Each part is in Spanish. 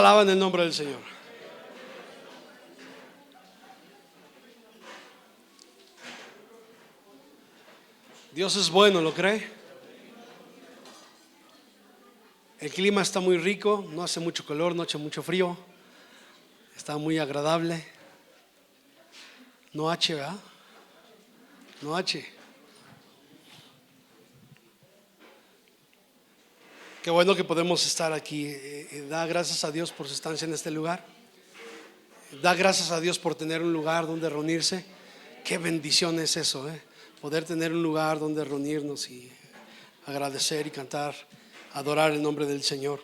Alaban el nombre del Señor. Dios es bueno, ¿lo cree? El clima está muy rico, no hace mucho calor, no hace mucho frío. Está muy agradable. No H, ¿verdad? No H. Qué bueno que podemos estar aquí. Da gracias a Dios por su estancia en este lugar. Da gracias a Dios por tener un lugar donde reunirse. Qué bendición es eso, poder tener un lugar donde reunirnos y agradecer y cantar, adorar el nombre del Señor.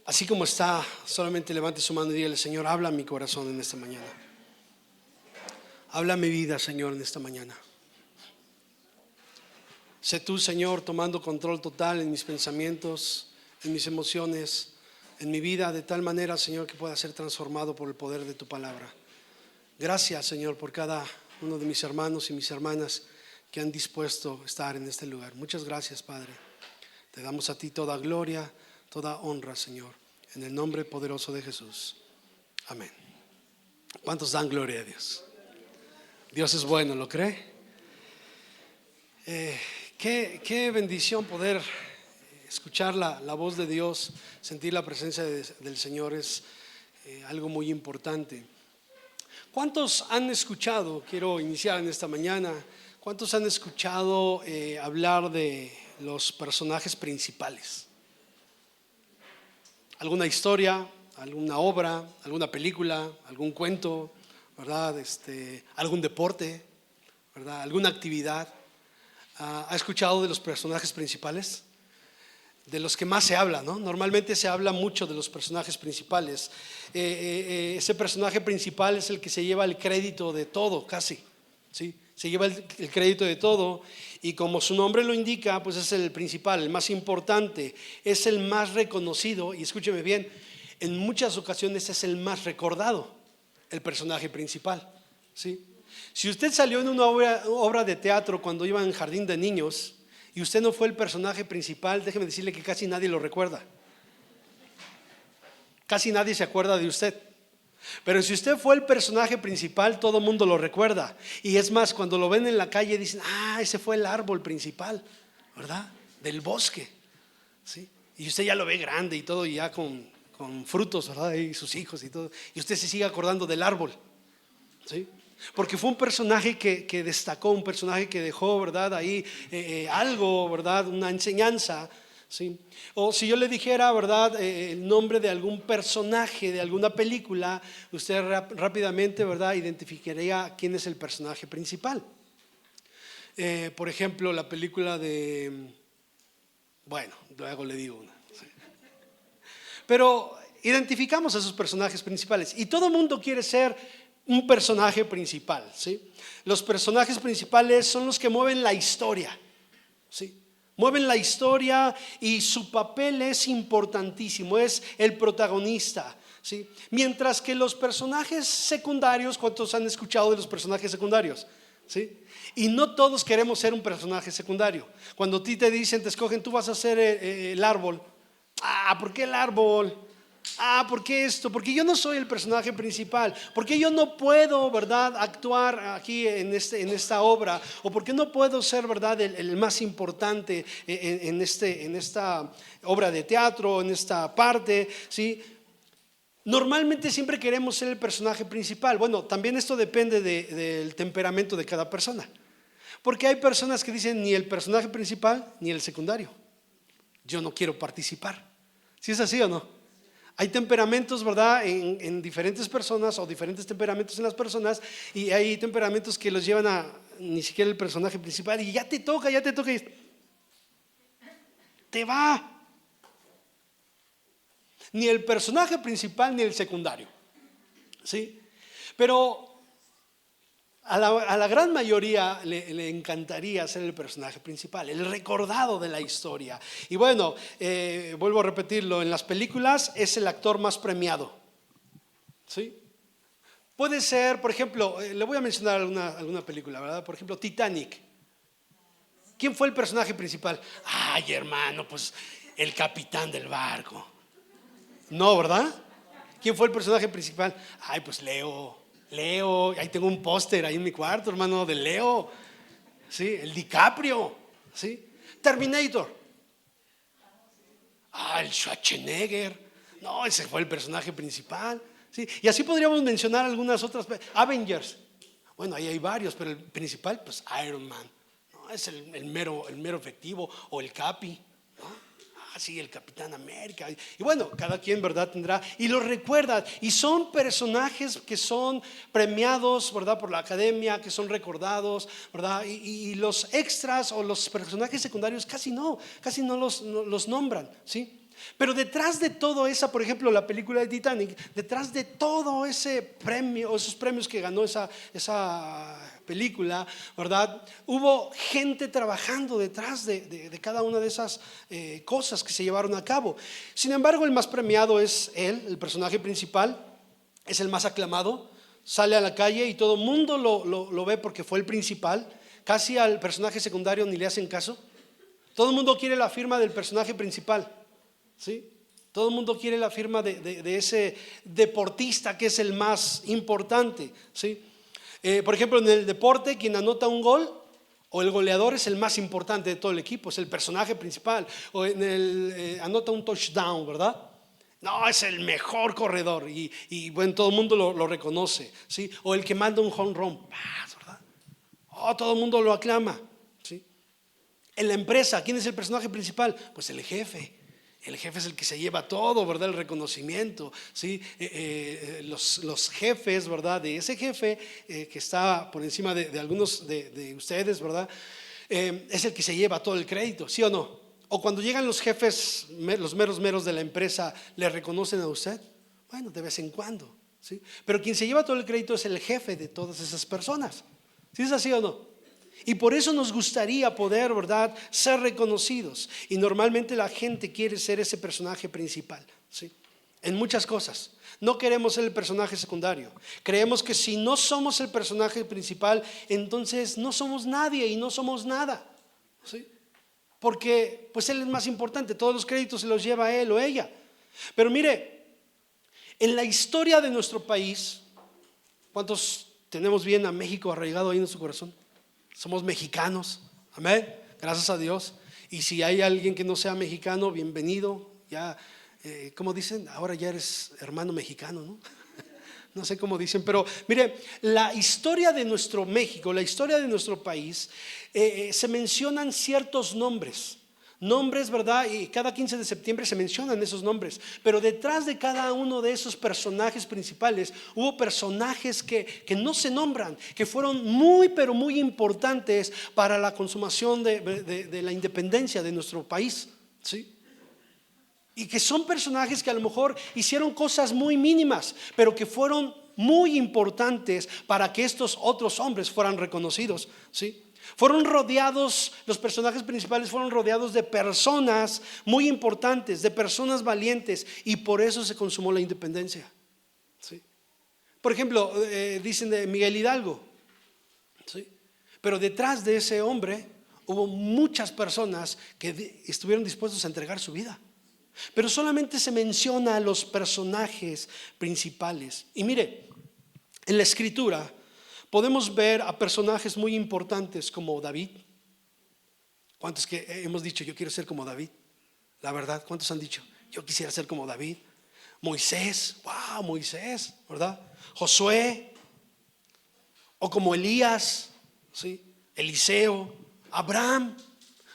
Así como está, solamente levante su mano y dígale: Señor, habla a mi corazón en esta mañana. Habla a mi vida, Señor, en esta mañana. Sé tú, Señor, tomando control total en mis pensamientos, en mis emociones, en mi vida, de tal manera, Señor, que pueda ser transformado por el poder de tu palabra. Gracias, Señor, por cada uno de mis hermanos y mis hermanas que han dispuesto a estar en este lugar. Muchas gracias, Padre. Te damos a ti toda gloria, toda honra, Señor, en el nombre poderoso de Jesús. Amén. ¿Cuántos dan gloria a Dios? Dios es bueno, ¿lo cree? Qué bendición poder escuchar la voz de Dios, sentir la presencia del Señor. Es algo muy importante. ¿Cuántos han escuchado, quiero iniciar en esta mañana, cuántos han escuchado hablar de los personajes principales? ¿Alguna historia, alguna obra, alguna película, algún cuento, ¿verdad? Algún deporte, ¿verdad? ¿Alguna actividad? ¿Ha escuchado de los personajes principales? De los que más se habla, ¿no? Normalmente se habla mucho de los personajes principales. Ese personaje principal es el que se lleva el crédito de todo, casi, ¿sí? Se lleva el crédito de todo, y como su nombre lo indica, pues es el principal, el más importante, es el más reconocido, y escúcheme bien, en muchas ocasiones es el más recordado, el personaje principal, ¿sí? Si usted salió en una obra de teatro cuando iba en jardín de niños y usted no fue el personaje principal, déjeme decirle que casi nadie lo recuerda. Casi nadie se acuerda de usted. Pero si usted fue el personaje principal, todo el mundo lo recuerda. Y es más, cuando lo ven en la calle dicen: ah, ese fue el árbol principal, ¿verdad? Del bosque, ¿sí? Y usted ya lo ve grande y todo, y ya con frutos, ¿verdad? Y sus hijos y todo. Y usted se sigue acordando del árbol, ¿sí? Porque fue un personaje que destacó, un personaje que dejó, ¿verdad? Ahí algo, ¿verdad? Una enseñanza, ¿sí? O si yo le dijera, ¿verdad? El nombre de algún personaje de alguna película, usted rápidamente, ¿verdad? Identificaría quién es el personaje principal. Por ejemplo, la película de... Bueno, luego le digo una, ¿sí? Pero identificamos a esos personajes principales y todo el mundo quiere ser un personaje principal, ¿sí? Los personajes principales son los que mueven la historia, ¿sí? Mueven la historia y su papel es importantísimo, es el protagonista, ¿sí? Mientras que los personajes secundarios, ¿cuántos han escuchado de los personajes secundarios? ¿Sí? Y no todos queremos ser un personaje secundario. Cuando a ti te dicen, te escogen, tú vas a ser el árbol. Ah, ¿por qué el árbol? Ah, ¿por qué esto? Porque yo no soy el personaje principal. Porque yo no puedo, ¿verdad?, actuar aquí en esta obra. O porque no puedo ser, ¿verdad?, el más importante en esta obra de teatro, en esta parte, ¿sí? Normalmente siempre queremos ser el personaje principal. Bueno, también esto depende del temperamento de cada persona. Porque hay personas que dicen: ni el personaje principal ni el secundario. Yo no quiero participar. ¿Sí es así o no? Hay temperamentos, ¿verdad?, en diferentes personas, o diferentes temperamentos en las personas, y hay temperamentos que los llevan a ni siquiera el personaje principal, y ya te toca, y te va. Ni el personaje principal ni el secundario, ¿sí? Pero a la gran mayoría le encantaría ser el personaje principal, el recordado de la historia. Y bueno, vuelvo a repetirlo, en las películas es el actor más premiado, ¿sí? Puede ser, por ejemplo, le voy a mencionar alguna película, ¿verdad? Por ejemplo, Titanic. ¿Quién fue el personaje principal? Ay, hermano, pues el capitán del barco. No, ¿verdad? ¿Quién fue el personaje principal? Ay, pues Leo. Leo, ahí tengo un póster ahí en mi cuarto, hermano, de Leo. Sí, el DiCaprio. Sí. Terminator. Ah, el Schwarzenegger. No, ese fue el personaje principal. Sí. Y así podríamos mencionar algunas otras. Avengers. Bueno, ahí hay varios, pero el principal, pues Iron Man. ¿No? Es el mero efectivo. O el Capi. ¿No? Ah, sí, el Capitán América. Y bueno, cada quien, ¿verdad? Tendrá. Y los recuerda. Y son personajes que son premiados, ¿verdad? Por la academia, que son recordados, ¿verdad? Y los extras o los personajes secundarios casi no los nombran, ¿sí? Pero detrás de todo esa, por ejemplo, la película de Titanic, detrás de todo ese premio, esos premios que ganó esa película, ¿verdad? Hubo gente trabajando detrás de cada una de esas cosas que se llevaron a cabo. Sin embargo, el más premiado es él, el personaje principal, es el más aclamado. Sale a la calle y todo el mundo lo ve porque fue el principal. Casi al personaje secundario ni le hacen caso. Todo el mundo quiere la firma del personaje principal. ¿Sí? Todo el mundo quiere la firma de ese deportista que es el más importante, ¿sí? Por ejemplo, en el deporte, quien anota un gol o el goleador es el más importante de todo el equipo, es el personaje principal. O en anota un touchdown, ¿verdad? No, es el mejor corredor y bueno, todo el mundo lo reconoce, ¿sí? O el que manda un home run, ¿verdad? Oh, todo el mundo lo aclama, ¿sí? En la empresa, ¿quién es el personaje principal? Pues el jefe. El jefe es el que se lleva todo, ¿verdad? El reconocimiento, ¿sí? Los jefes, ¿verdad? De ese jefe que está por encima de algunos de ustedes, ¿verdad? Es el que se lleva todo el crédito, ¿sí o no? O cuando llegan los jefes, los meros de la empresa, ¿le reconocen a usted? Bueno, de vez en cuando, ¿sí? Pero quien se lleva todo el crédito es el jefe de todas esas personas. ¿Sí es así o no? Y por eso nos gustaría poder, ¿verdad?, ser reconocidos. Y normalmente la gente quiere ser ese personaje principal, ¿sí? En muchas cosas. No queremos ser el personaje secundario. Creemos que si no somos el personaje principal, entonces no somos nadie y no somos nada, ¿sí? Porque pues él es más importante, todos los créditos se los lleva él o ella. Pero mire, en la historia de nuestro país, ¿cuántos tenemos bien a México arraigado ahí en su corazón? Somos mexicanos, amén, gracias a Dios. Y si hay alguien que no sea mexicano, bienvenido. Ya, ¿cómo dicen? Ahora ya eres hermano mexicano, ¿no? No sé cómo dicen, pero mire, la historia de nuestro México, la historia de nuestro país, se mencionan ciertos nombres. Nombres, ¿verdad? Y cada 15 de septiembre se mencionan esos nombres. Pero detrás de cada uno de esos personajes principales hubo personajes que no se nombran, que fueron muy, pero muy importantes para la consumación de la independencia de nuestro país, ¿sí? Y que son personajes que a lo mejor hicieron cosas muy mínimas, pero que fueron muy importantes para que estos otros hombres fueran reconocidos, ¿sí? Fueron rodeados, los personajes principales fueron rodeados de personas muy importantes, de personas valientes, y por eso se consumó la independencia, ¿sí? Por ejemplo, dicen de Miguel Hidalgo, ¿sí? Pero detrás de ese hombre hubo muchas personas que estuvieron dispuestos a entregar su vida. Pero solamente se menciona a los personajes principales. Y mire, en la escritura podemos ver a personajes muy importantes como David. ¿Cuántos que hemos dicho yo quiero ser como David? La verdad, ¿cuántos han dicho yo quisiera ser como David? Moisés, wow, Moisés, ¿verdad? Josué, o como Elías, ¿sí? Eliseo, Abraham,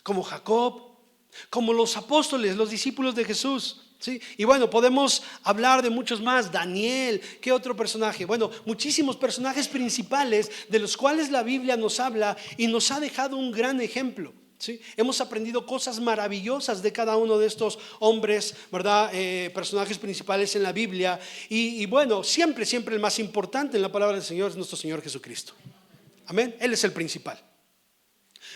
como Jacob, como los apóstoles, los discípulos de Jesús, ¿sí? Y bueno, podemos hablar de muchos más. Daniel, ¿qué otro personaje? Bueno, muchísimos personajes principales de los cuales la Biblia nos habla y nos ha dejado un gran ejemplo, ¿sí? Hemos aprendido cosas maravillosas de cada uno de estos hombres, ¿verdad? Personajes principales en la Biblia. Y bueno, siempre el más importante en la palabra del Señor es nuestro Señor Jesucristo. Amén, Él es el principal.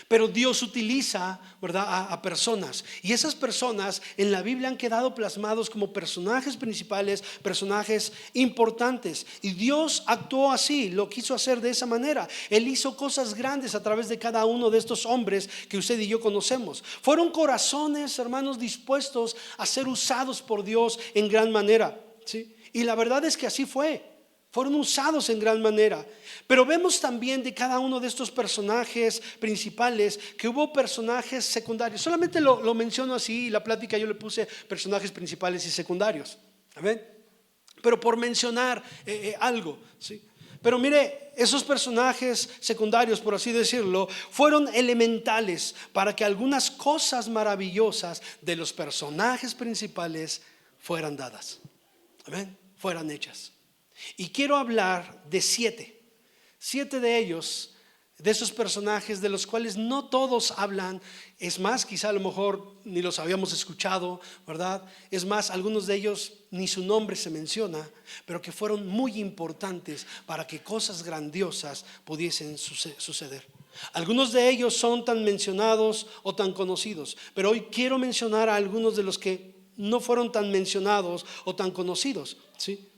Pero Dios utiliza, ¿verdad?, a personas. Y esas personas en la Biblia han quedado plasmados como personajes principales, personajes importantes. Y Dios actuó así, lo quiso hacer de esa manera. Él hizo cosas grandes a través de cada uno de estos hombres que usted y yo conocemos. Fueron corazones, hermanos, dispuestos a ser usados por Dios en gran manera, ¿sí? Y la verdad es que así fue. Fueron usados en gran manera. Pero vemos también de cada uno de estos personajes principales que hubo personajes secundarios. Solamente lo menciono así, y la plática yo le puse personajes principales y secundarios. ¿Amén? Pero por mencionar algo, ¿sí? Pero mire, esos personajes secundarios, por así decirlo, fueron elementales para que algunas cosas maravillosas de los personajes principales fueran dadas. Amén, fueran hechas. Y quiero hablar de 7 de ellos, de esos personajes de los cuales no todos hablan. Es más, quizá a lo mejor ni los habíamos escuchado, ¿verdad? Es más, algunos de ellos ni su nombre se menciona, pero que fueron muy importantes para que cosas grandiosas pudiesen suceder. Algunos de ellos son tan mencionados o tan conocidos, pero hoy quiero mencionar a algunos de los que no fueron tan mencionados o tan conocidos, ¿sí?,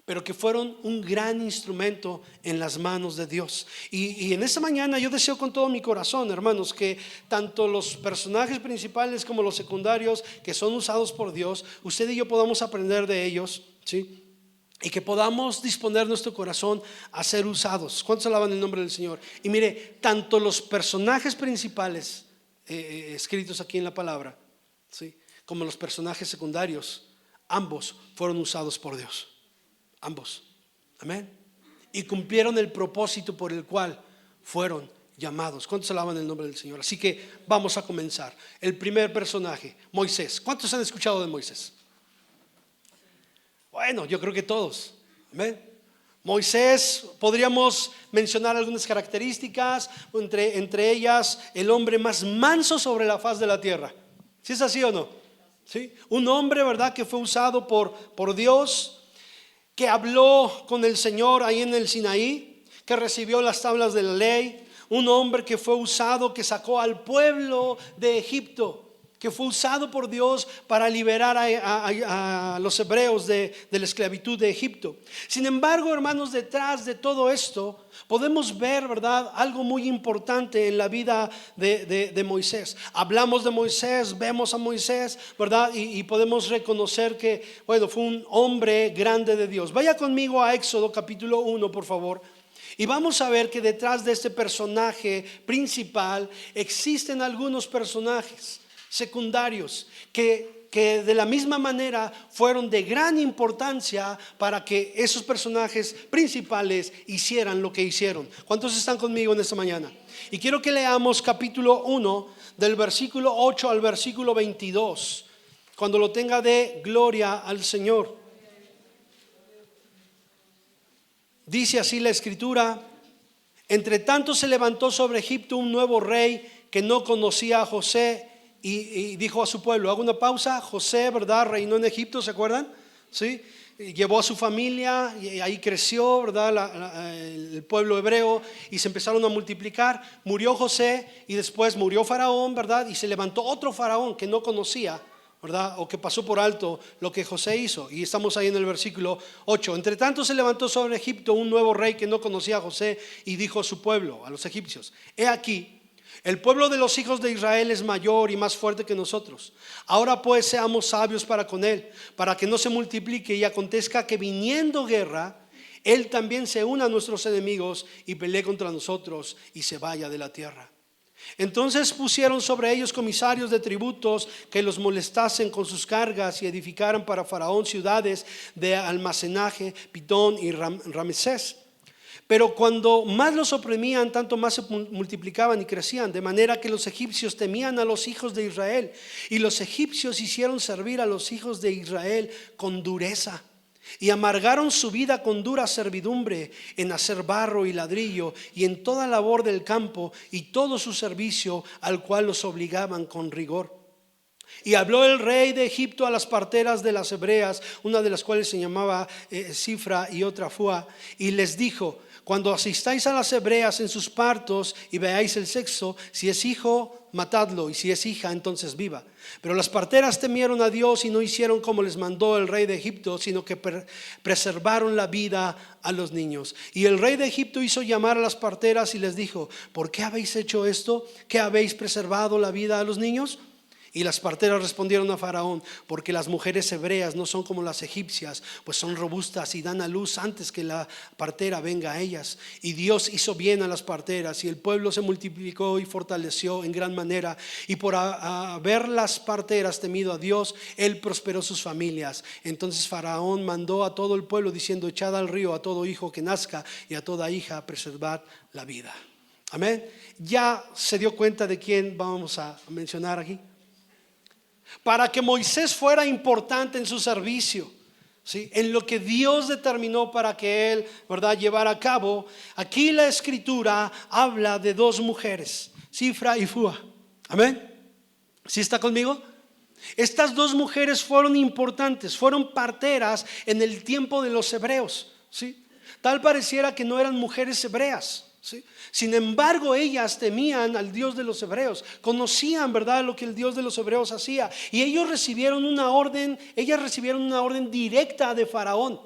pero que fueron un gran instrumento en las manos de Dios. Y en esta mañana yo deseo con todo mi corazón, hermanos, que tanto los personajes principales como los secundarios que son usados por Dios, usted y yo podamos aprender de ellos, ¿sí?, y que podamos disponer nuestro corazón a ser usados. ¿Cuántos alaban el nombre del Señor? Y mire, tanto los personajes principales escritos aquí en la palabra, ¿sí?, como los personajes secundarios, ambos fueron usados por Dios. Ambos, amén. Y cumplieron el propósito por el cual fueron llamados. ¿Cuántos alaban el nombre del Señor? Así que vamos a comenzar. El primer personaje, Moisés. ¿Cuántos han escuchado de Moisés? Bueno, yo creo que todos, amén. Moisés, podríamos mencionar algunas características, entre ellas el hombre más manso sobre la faz de la tierra. ¿Sí es así o no? ¿Sí? Un hombre, ¿verdad?, que fue usado por Dios, que habló con el Señor ahí en el Sinaí, que recibió las tablas de la ley. Un hombre que fue usado, que sacó al pueblo de Egipto, que fue usado por Dios para liberar a los hebreos de la esclavitud de Egipto. Sin embargo, hermanos, detrás de todo esto podemos ver, ¿verdad?, algo muy importante en la vida de Moisés. Hablamos de Moisés, vemos a Moisés, ¿verdad? Y podemos reconocer que, bueno, fue un hombre grande de Dios. Vaya conmigo a Éxodo capítulo 1, por favor. Y vamos a ver que detrás de este personaje principal existen algunos personajes secundarios que de la misma manera fueron de gran importancia para que esos personajes principales hicieran lo que hicieron. ¿Cuántos están conmigo en esta mañana? Y quiero que leamos capítulo 1 del versículo 8 al versículo 22. Cuando lo tenga, de gloria al Señor. Dice así la escritura: entre tanto se levantó sobre Egipto un nuevo rey que no conocía a José, y dijo a su pueblo, hago una pausa. José, ¿verdad?, reinó en Egipto, ¿se acuerdan? ¿Sí? Llevó a su familia y ahí creció, ¿verdad?, el pueblo hebreo, y se empezaron a multiplicar. Murió José y después murió Faraón, ¿verdad? Y se levantó otro faraón que no conocía, ¿verdad?, o que pasó por alto lo que José hizo. Y estamos ahí en el versículo 8. Entre tanto se levantó sobre Egipto un nuevo rey que no conocía a José, y dijo a su pueblo, a los egipcios: he aquí, el pueblo de los hijos de Israel es mayor y más fuerte que nosotros. Ahora pues seamos sabios para con él, para que no se multiplique y acontezca que viniendo guerra, él también se una a nuestros enemigos y pelee contra nosotros y se vaya de la tierra. Entonces pusieron sobre ellos comisarios de tributos que los molestasen con sus cargas y edificaran para Faraón ciudades de almacenaje, Pitón y Ramesés. Pero cuando más los oprimían, tanto más se multiplicaban y crecían, de manera que los egipcios temían a los hijos de Israel, y los egipcios hicieron servir a los hijos de Israel con dureza, y amargaron su vida con dura servidumbre en hacer barro y ladrillo, y en toda labor del campo, y todo su servicio, al cual los obligaban con rigor. Y habló el rey de Egipto a las parteras de las hebreas, una de las cuales se llamaba Cifra y otra Fua, y les dijo: cuando asistáis a las hebreas en sus partos y veáis el sexo, si es hijo, matadlo, y si es hija, entonces viva. Pero las parteras temieron a Dios y no hicieron como les mandó el rey de Egipto, sino que preservaron la vida a los niños. Y el rey de Egipto hizo llamar a las parteras y les dijo: ¿por qué habéis hecho esto? ¿Qué habéis preservado la vida a los niños? Y las parteras respondieron a Faraón: porque las mujeres hebreas no son como las egipcias, pues son robustas y dan a luz antes que la partera venga a ellas. Y Dios hizo bien a las parteras, y el pueblo se multiplicó y fortaleció en gran manera. Y por haber las parteras temido a Dios, Él prosperó sus familias. Entonces Faraón mandó a todo el pueblo diciendo: echad al río a todo hijo que nazca, y a toda hija preservad la vida. Amén. ¿Ya se dio cuenta de quién vamos a mencionar aquí? Para que Moisés fuera importante en su servicio, ¿sí?, en lo que Dios determinó para que él, ¿verdad?, llevara a cabo. Aquí la escritura habla de dos mujeres, Cifra y Fua. Amén. ¿Sí está conmigo? Estas dos mujeres fueron importantes, fueron parteras en el tiempo de los hebreos, ¿sí? Tal pareciera que no eran mujeres hebreas, ¿sí? Sin embargo, ellas temían al Dios de los hebreos, conocían, ¿verdad?, lo que el Dios de los hebreos hacía, y ellas recibieron una orden directa de Faraón,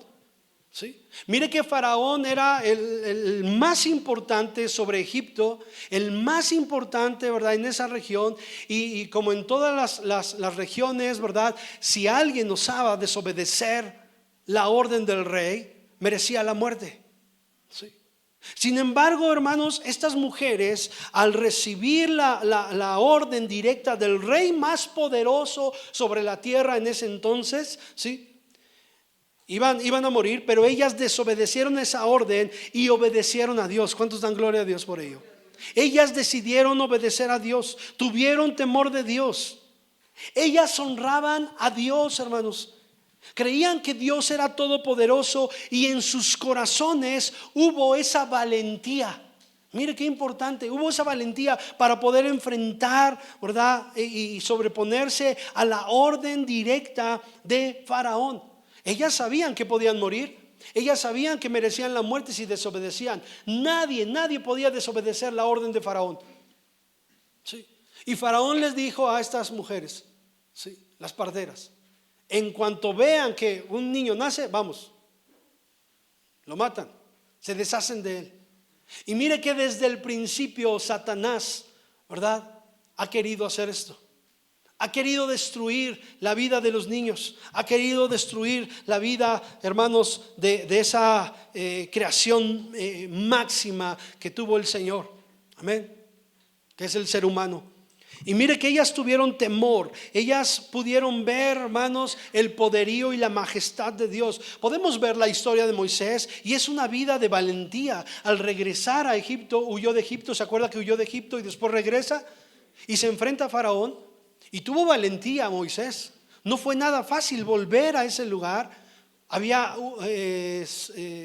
¿sí? Mire que Faraón era el más importante sobre Egipto, el más importante, ¿verdad?, en esa región, y como en todas las regiones, ¿verdad?, si alguien osaba desobedecer la orden del rey, merecía la muerte, ¿sí? Sin embargo, hermanos, estas mujeres, al recibir la orden directa del rey más poderoso sobre la tierra en ese entonces, ¿sí?, iban a morir, pero ellas desobedecieron esa orden y obedecieron a Dios. ¿Cuántos dan gloria a Dios por ello? Ellas decidieron obedecer a Dios, tuvieron temor de Dios. Ellas honraban a Dios, hermanos. Creían que Dios era todopoderoso, y en sus corazones hubo esa valentía. Mire qué importante, hubo esa valentía para poder enfrentar, ¿verdad?, y sobreponerse a la orden directa de Faraón. Ellas sabían que podían morir, ellas sabían que merecían la muerte si desobedecían. Nadie podía desobedecer la orden de Faraón, ¿sí? Y Faraón les dijo a estas mujeres, ¿sí?, las parteras: en cuanto vean que un niño nace, vamos, lo matan, se deshacen de él. Y mire que desde el principio Satanás, ¿verdad?, ha querido hacer esto. Ha querido destruir la vida de los niños, ha querido destruir la vida, hermanos, de esa creación máxima que tuvo el Señor. Amén. Que es el ser humano. Y mire que ellas tuvieron temor, ellas pudieron ver, hermanos, el poderío y la majestad de Dios. Podemos ver la historia de Moisés, y es una vida de valentía. Al regresar a Egipto, huyó de Egipto, ¿se acuerda que huyó de Egipto y después regresa y se enfrenta a Faraón? Y tuvo valentía Moisés. No fue nada fácil volver a ese lugar. Había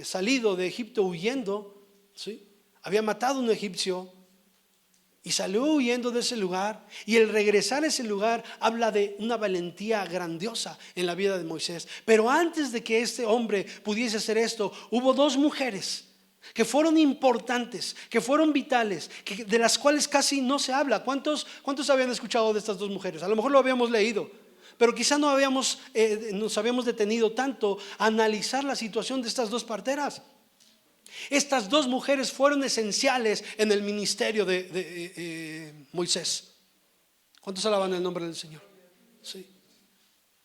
salido de Egipto huyendo, ¿sí?, había matado a un egipcio y salió huyendo de ese lugar. Y el regresar a ese lugar habla de una valentía grandiosa en la vida de Moisés. Pero antes de que este hombre pudiese hacer esto, hubo dos mujeres que fueron importantes, que fueron vitales, de las cuales casi no se habla. ¿Cuántos habían escuchado de estas dos mujeres? A lo mejor lo habíamos leído, pero quizá no nos habíamos detenido tanto a analizar la situación de estas dos parteras. Estas dos mujeres fueron esenciales en el ministerio de Moisés. ¿Cuántos alaban el nombre del Señor? Sí.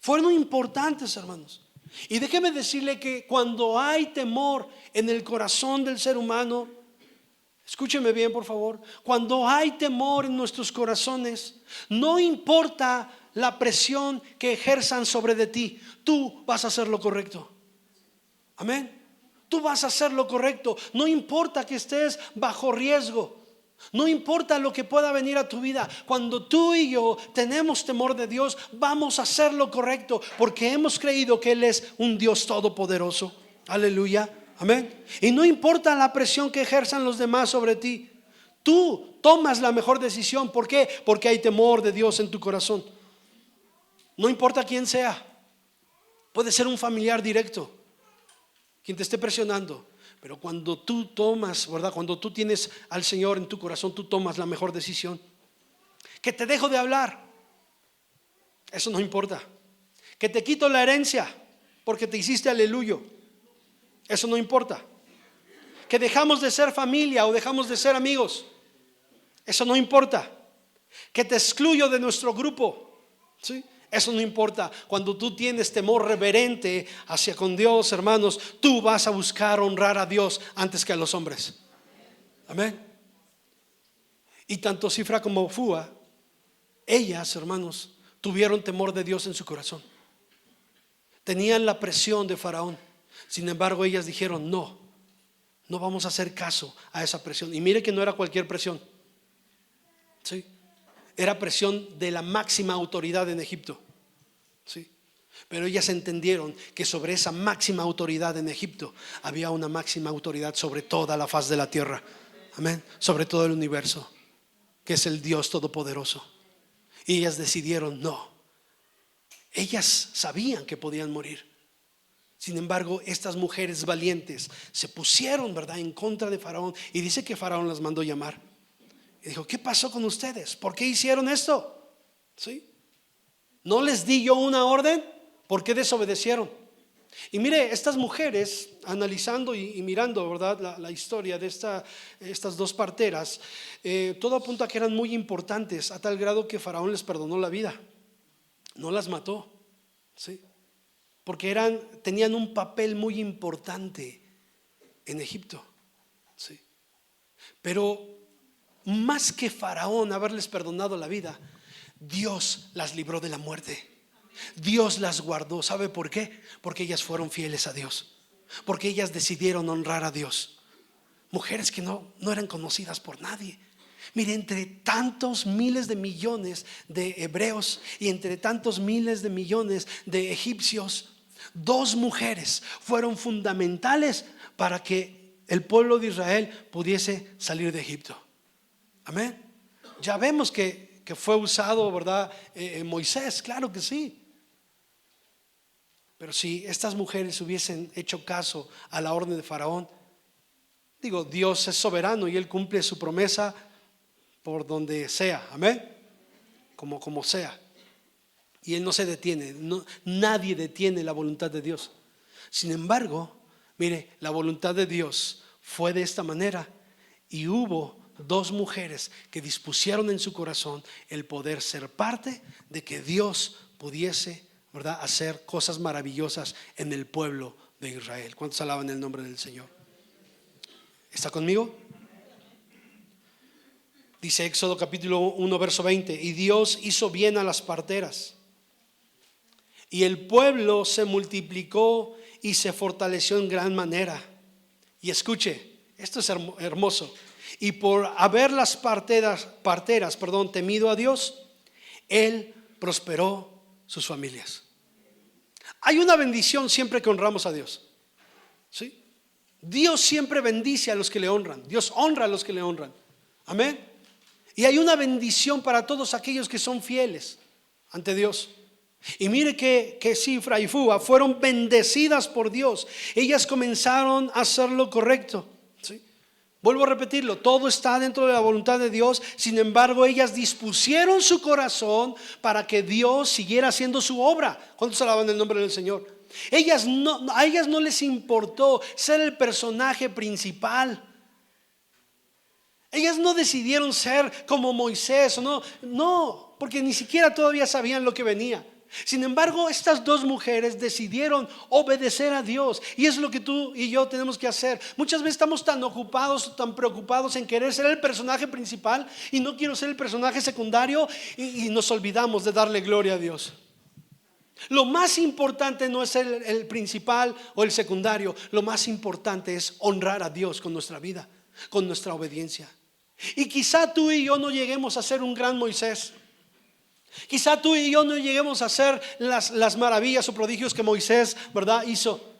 Fueron importantes, hermanos. Y déjeme decirle que cuando hay temor en el corazón del ser humano, escúcheme bien, por favor, cuando hay temor en nuestros corazones, no importa la presión que ejerzan sobre de ti, tú vas a hacer lo correcto. Amén. Tú vas a hacer lo correcto. No importa que estés bajo riesgo, no importa lo que pueda venir a tu vida. Cuando tú y yo tenemos temor de Dios, vamos a hacer lo correcto, porque hemos creído que Él es un Dios todopoderoso. Aleluya, amén. Y no importa la presión que ejerzan los demás sobre ti, tú tomas la mejor decisión. ¿Por qué? Porque hay temor de Dios en tu corazón. No importa quién sea. Puede ser un familiar directo, quien te esté presionando. Pero cuando tú tomas, ¿verdad? Cuando tú tienes al Señor en tu corazón, tú tomas la mejor decisión. Que te dejo de hablar, eso no importa. Que te quito la herencia porque te hiciste aleluyo, eso no importa. Que dejamos de ser familia o dejamos de ser amigos, eso no importa. Que te excluyo de nuestro grupo, ¿sí? Eso no importa. Cuando tú tienes temor reverente hacia con Dios, hermanos, tú vas a buscar honrar a Dios antes que a los hombres. Amén. Y tanto Cifra como Fua, ellas, hermanos, tuvieron temor de Dios en su corazón. Tenían la presión de Faraón. Sin embargo, ellas dijeron: no vamos a hacer caso a esa presión. Y mire que no era cualquier presión, ¿sí? Era presión de la máxima autoridad en Egipto, ¿sí? Pero ellas entendieron que sobre esa máxima autoridad en Egipto había una máxima autoridad sobre toda la faz de la tierra. Amén. Sobre todo el universo, que es el Dios Todopoderoso. Y ellas decidieron no. Ellas sabían que podían morir. Sin embargo, estas mujeres valientes se pusieron, ¿verdad?, en contra de Faraón. Y dice que Faraón las mandó llamar. Y dijo: ¿qué pasó con ustedes? ¿Por qué hicieron esto? ¿Sí? ¿No les di yo una orden? ¿Por qué desobedecieron? Y mire, estas mujeres, analizando y mirando, ¿verdad?, la historia de estas dos parteras, todo apunta a que eran muy importantes, a tal grado que Faraón les perdonó la vida. No las mató, ¿sí? Porque tenían un papel muy importante en Egipto, ¿sí? Pero más que Faraón haberles perdonado la vida, Dios las libró de la muerte. Dios las guardó. ¿Sabe por qué? Porque ellas fueron fieles a Dios, porque ellas decidieron honrar a Dios. Mujeres que no eran conocidas por nadie. Mire, entre tantos miles de millones de hebreos y entre tantos miles de millones de egipcios, dos mujeres fueron fundamentales para que el pueblo de Israel pudiese salir de Egipto. Amén. Ya vemos que fue usado, ¿verdad?, Moisés, claro que sí. Pero si estas mujeres hubiesen hecho caso a la orden de Faraón, digo, Dios es soberano y Él cumple su promesa por donde sea, amén, como sea. Y Él no se detiene, nadie detiene la voluntad de Dios. Sin embargo, mire, la voluntad de Dios fue de esta manera. Y hubo dos mujeres que dispusieron en su corazón el poder ser parte de que Dios pudiese, ¿verdad?, hacer cosas maravillosas en el pueblo de Israel. ¿Cuántos alaban el nombre del Señor? ¿Está conmigo? Dice Éxodo capítulo 1 verso 20: y Dios hizo bien a las parteras, y el pueblo se multiplicó y se fortaleció en gran manera. Y escuche, esto es hermoso. Y por haber las parteras, temido a Dios, Él prosperó sus familias. Hay una bendición siempre que honramos a Dios, ¿sí? Dios siempre bendice a los que le honran. Dios honra a los que le honran. Amén. Y hay una bendición para todos aquellos que son fieles ante Dios. Y mire que Cifra y Fua fueron bendecidas por Dios. Ellas comenzaron a hacer lo correcto, ¿sí? Vuelvo a repetirlo, todo está dentro de la voluntad de Dios. Sin embargo, ellas dispusieron su corazón para que Dios siguiera haciendo su obra. ¿Cuántos alaban el nombre del Señor? A ellas no les importó ser el personaje principal. Ellas no decidieron ser como Moisés, no, porque ni siquiera todavía sabían lo que venía. Sin embargo, estas dos mujeres decidieron obedecer a Dios. Y es lo que tú y yo tenemos que hacer. Muchas veces estamos tan ocupados, tan preocupados en querer ser el personaje principal y no quiero ser el personaje secundario, y nos olvidamos de darle gloria a Dios. Lo más importante no es el principal o el secundario. Lo más importante es honrar a Dios con nuestra vida, con nuestra obediencia. Y quizá tú y yo no lleguemos a ser un gran Moisés. Quizá tú y yo no lleguemos a hacer las maravillas o prodigios que Moisés, ¿verdad?, hizo.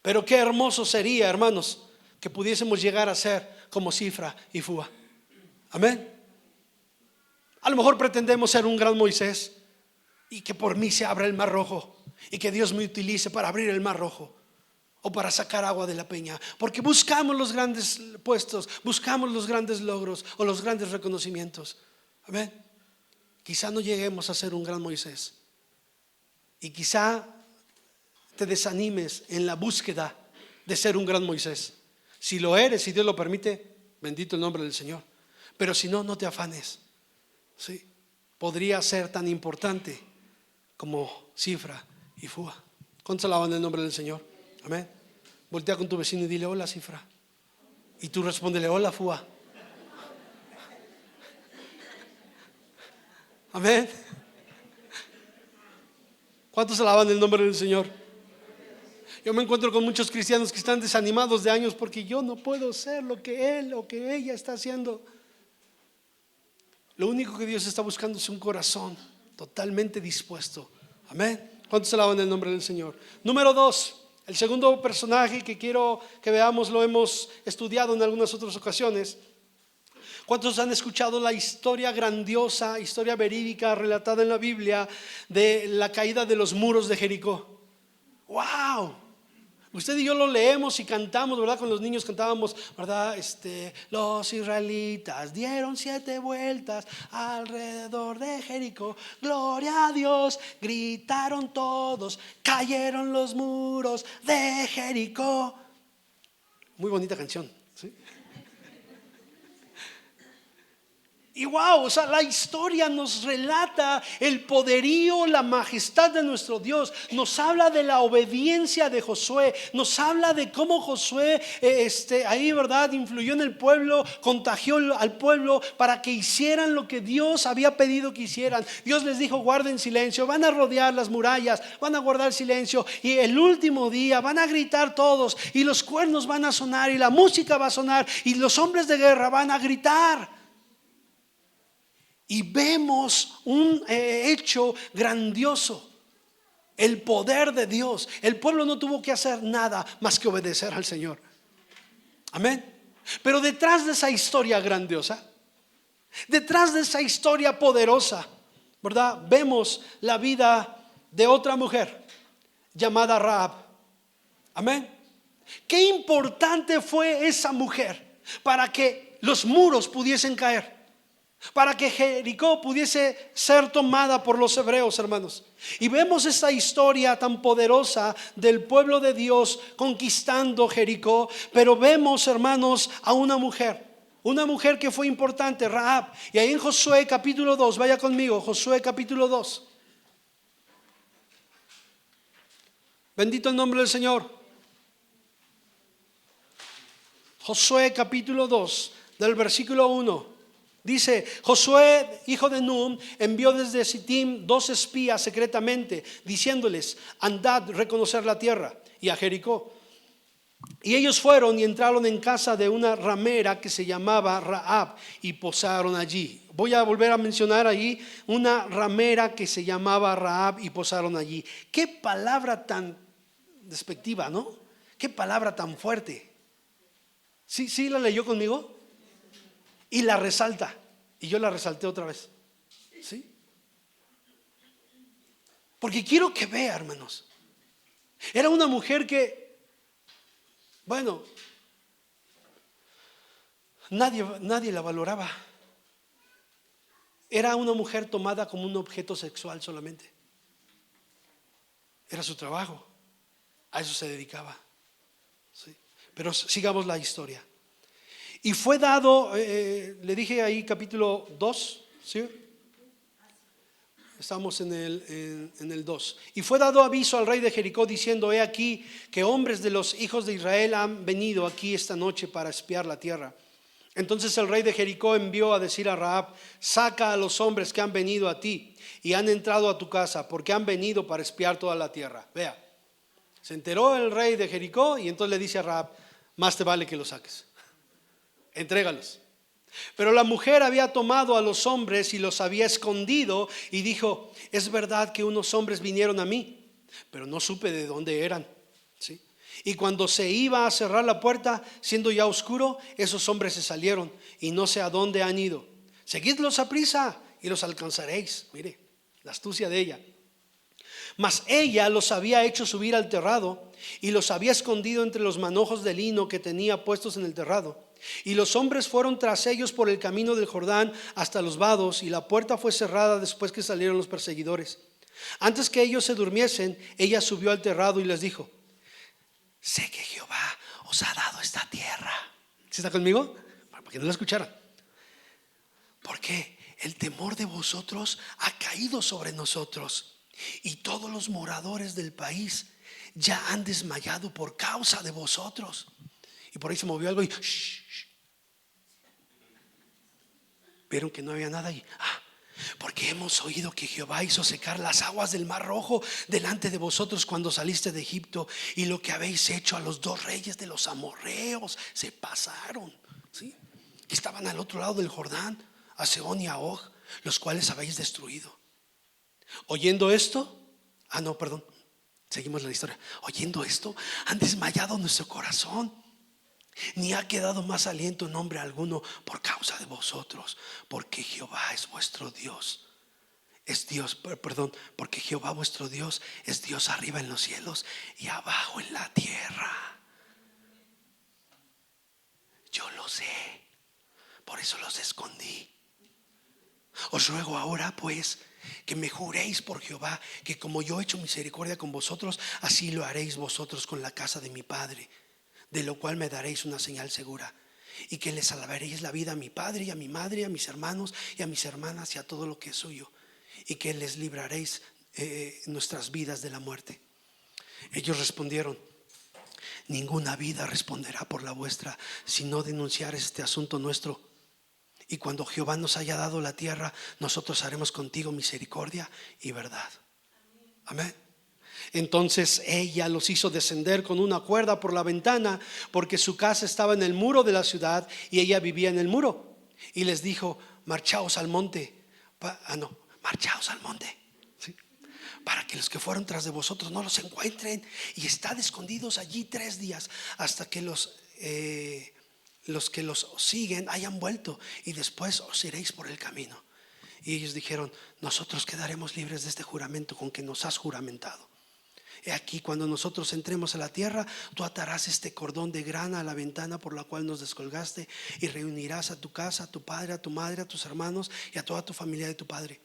Pero qué hermoso sería, hermanos, que pudiésemos llegar a ser como Cifra y Fua. Amén. A lo mejor pretendemos ser un gran Moisés, y que por mí se abra el mar rojo y que Dios me utilice para abrir el mar rojo o para sacar agua de la peña, porque buscamos los grandes puestos, buscamos los grandes logros o los grandes reconocimientos. Amén. Quizá no lleguemos a ser un gran Moisés y quizá te desanimes en la búsqueda de ser un gran Moisés. Si lo eres, si Dios lo permite, bendito el nombre del Señor. Pero si no, no te afanes. ¿Sí? Podría ser tan importante como Cifra y Fua. ¿Cuántos alaban el nombre del Señor? Amén. Voltea con tu vecino y dile: hola, Cifra. Y tú respóndele: hola, Fua. Amén. ¿Cuántos alaban el nombre del Señor? Yo me encuentro con muchos cristianos que están desanimados de años porque yo no puedo ser lo que él o que ella está haciendo. Lo único que Dios está buscando es un corazón totalmente dispuesto. Amén. ¿Cuántos alaban el nombre del Señor? Número 2, el segundo personaje que quiero que veamos, lo hemos estudiado en algunas otras ocasiones. ¿Cuántos han escuchado la historia grandiosa, historia verídica relatada en la Biblia de la caída de los muros de Jericó? ¡Wow! Usted y yo lo leemos y cantamos, ¿verdad? Con los niños cantábamos, ¿verdad? Los israelitas dieron 7 vueltas alrededor de Jericó. Gloria a Dios, gritaron todos, cayeron los muros de Jericó. Muy bonita canción, ¿sí? Y wow, o sea, la historia nos relata el poderío, la majestad de nuestro Dios. Nos habla de la obediencia de Josué. Nos habla de cómo Josué ahí, ¿verdad?, influyó en el pueblo, contagió al pueblo para que hicieran lo que Dios había pedido que hicieran. Dios les dijo: guarden silencio, van a rodear las murallas, van a guardar silencio, y el último día van a gritar todos, y los cuernos van a sonar, y la música va a sonar, y los hombres de guerra van a gritar. Y vemos un hecho grandioso, el poder de Dios. El pueblo no tuvo que hacer nada más que obedecer al Señor. Amén. Pero detrás de esa historia grandiosa, detrás de esa historia poderosa, ¿verdad?, vemos la vida de otra mujer llamada Rahab. Amén. Qué importante fue esa mujer para que los muros pudiesen caer, para que Jericó pudiese ser tomada por los hebreos, hermanos. Y vemos esta historia tan poderosa del pueblo de Dios conquistando Jericó. Pero vemos, hermanos, a una mujer que fue importante, Rahab. Y ahí en Josué capítulo 2, vaya conmigo, Josué capítulo 2. Bendito el nombre del Señor. Josué capítulo 2, del versículo 1. Dice: Josué, hijo de Nun, envió desde Sittim 2 espías secretamente, diciéndoles: andad, reconocer la tierra y a Jericó. Y ellos fueron y entraron en casa de una ramera que se llamaba Rahab y posaron allí. Voy a volver a mencionar ahí, una ramera que se llamaba Rahab y posaron allí. Qué palabra tan despectiva, ¿no? Qué palabra tan fuerte. ¿Sí la leyó conmigo? Y la resalta, y yo la resalté otra vez, ¿sí? Porque quiero que vea, hermanos, era una mujer que, bueno, nadie la valoraba. Era una mujer tomada como un objeto sexual solamente. Era su trabajo, a eso se dedicaba, ¿sí? Pero sigamos la historia. Y fue dado, le dije ahí capítulo 2, ¿sí? Estamos en el 2. Y fue dado aviso al rey de Jericó diciendo: he aquí que hombres de los hijos de Israel han venido aquí esta noche para espiar la tierra. Entonces el rey de Jericó envió a decir a Rahab: saca a los hombres que han venido a ti y han entrado a tu casa, porque han venido para espiar toda la tierra. Vea, se enteró el rey de Jericó y entonces le dice a Rahab: más te vale que los saques. Entrégalos. Pero la mujer había tomado a los hombres y los había escondido y dijo: es verdad que unos hombres vinieron a mí, pero no supe de dónde eran, ¿sí? Y cuando se iba a cerrar la puerta, siendo ya oscuro, esos hombres se salieron y no sé a dónde han ido. Seguidlos a prisa y los alcanzaréis. Mire, la astucia de ella. Mas ella los había hecho subir al terrado y los había escondido entre los manojos de lino que tenía puestos en el terrado. Y los hombres fueron tras ellos por el camino del Jordán hasta los vados, y la puerta fue cerrada después que salieron los perseguidores. Antes que ellos se durmiesen, ella subió al terrado y les dijo: sé que Jehová os ha dado esta tierra. ¿Sí está conmigo? Para que no la escucharan. Porque el temor de vosotros ha caído sobre nosotros, y todos los moradores del país ya han desmayado por causa de vosotros. Y por ahí se movió algo y vieron que no había nada ahí. Porque hemos oído que Jehová hizo secar las aguas del Mar Rojo delante de vosotros cuando saliste de Egipto, y lo que habéis hecho a los 2 reyes de los amorreos. Se pasaron, ¿sí? Que estaban al otro lado del Jordán, a Sehón y a Og, los cuales habéis destruido. Oyendo esto, seguimos la historia. Oyendo esto, han desmayado nuestro corazón, ni ha quedado más aliento en hombre alguno por causa de vosotros, porque Jehová es vuestro Dios. Porque Jehová vuestro Dios es Dios arriba en los cielos y abajo en la tierra. Yo lo sé, por eso los escondí. Os ruego ahora pues que me juréis por Jehová que como yo he hecho misericordia con vosotros, así lo haréis vosotros con la casa de mi padre, de lo cual me daréis una señal segura, y que les salvaréis la vida a mi padre y a mi madre, a mis hermanos y a mis hermanas y a todo lo que es suyo, y que les libraréis nuestras vidas de la muerte. Ellos respondieron: ninguna vida responderá por la vuestra, si no denunciar este asunto nuestro. Y cuando Jehová nos haya dado la tierra, nosotros haremos contigo misericordia y verdad. Amén. Entonces ella los hizo descender con una cuerda por la ventana, porque su casa estaba en el muro de la ciudad y ella vivía en el muro. Y les dijo: marchaos al monte. Marchaos al monte, ¿sí? Para que los que fueron tras de vosotros no los encuentren, y estad escondidos allí 3 días hasta que los que los siguen hayan vuelto, y después os iréis por el camino. Y ellos dijeron: nosotros quedaremos libres de este juramento con que nos has juramentado. He aquí, cuando nosotros entremos a la tierra, tú atarás este cordón de grana a la ventana por la cual nos descolgaste, y reunirás a tu casa, a tu padre, a tu madre, a tus hermanos y a toda tu familia de tu padre.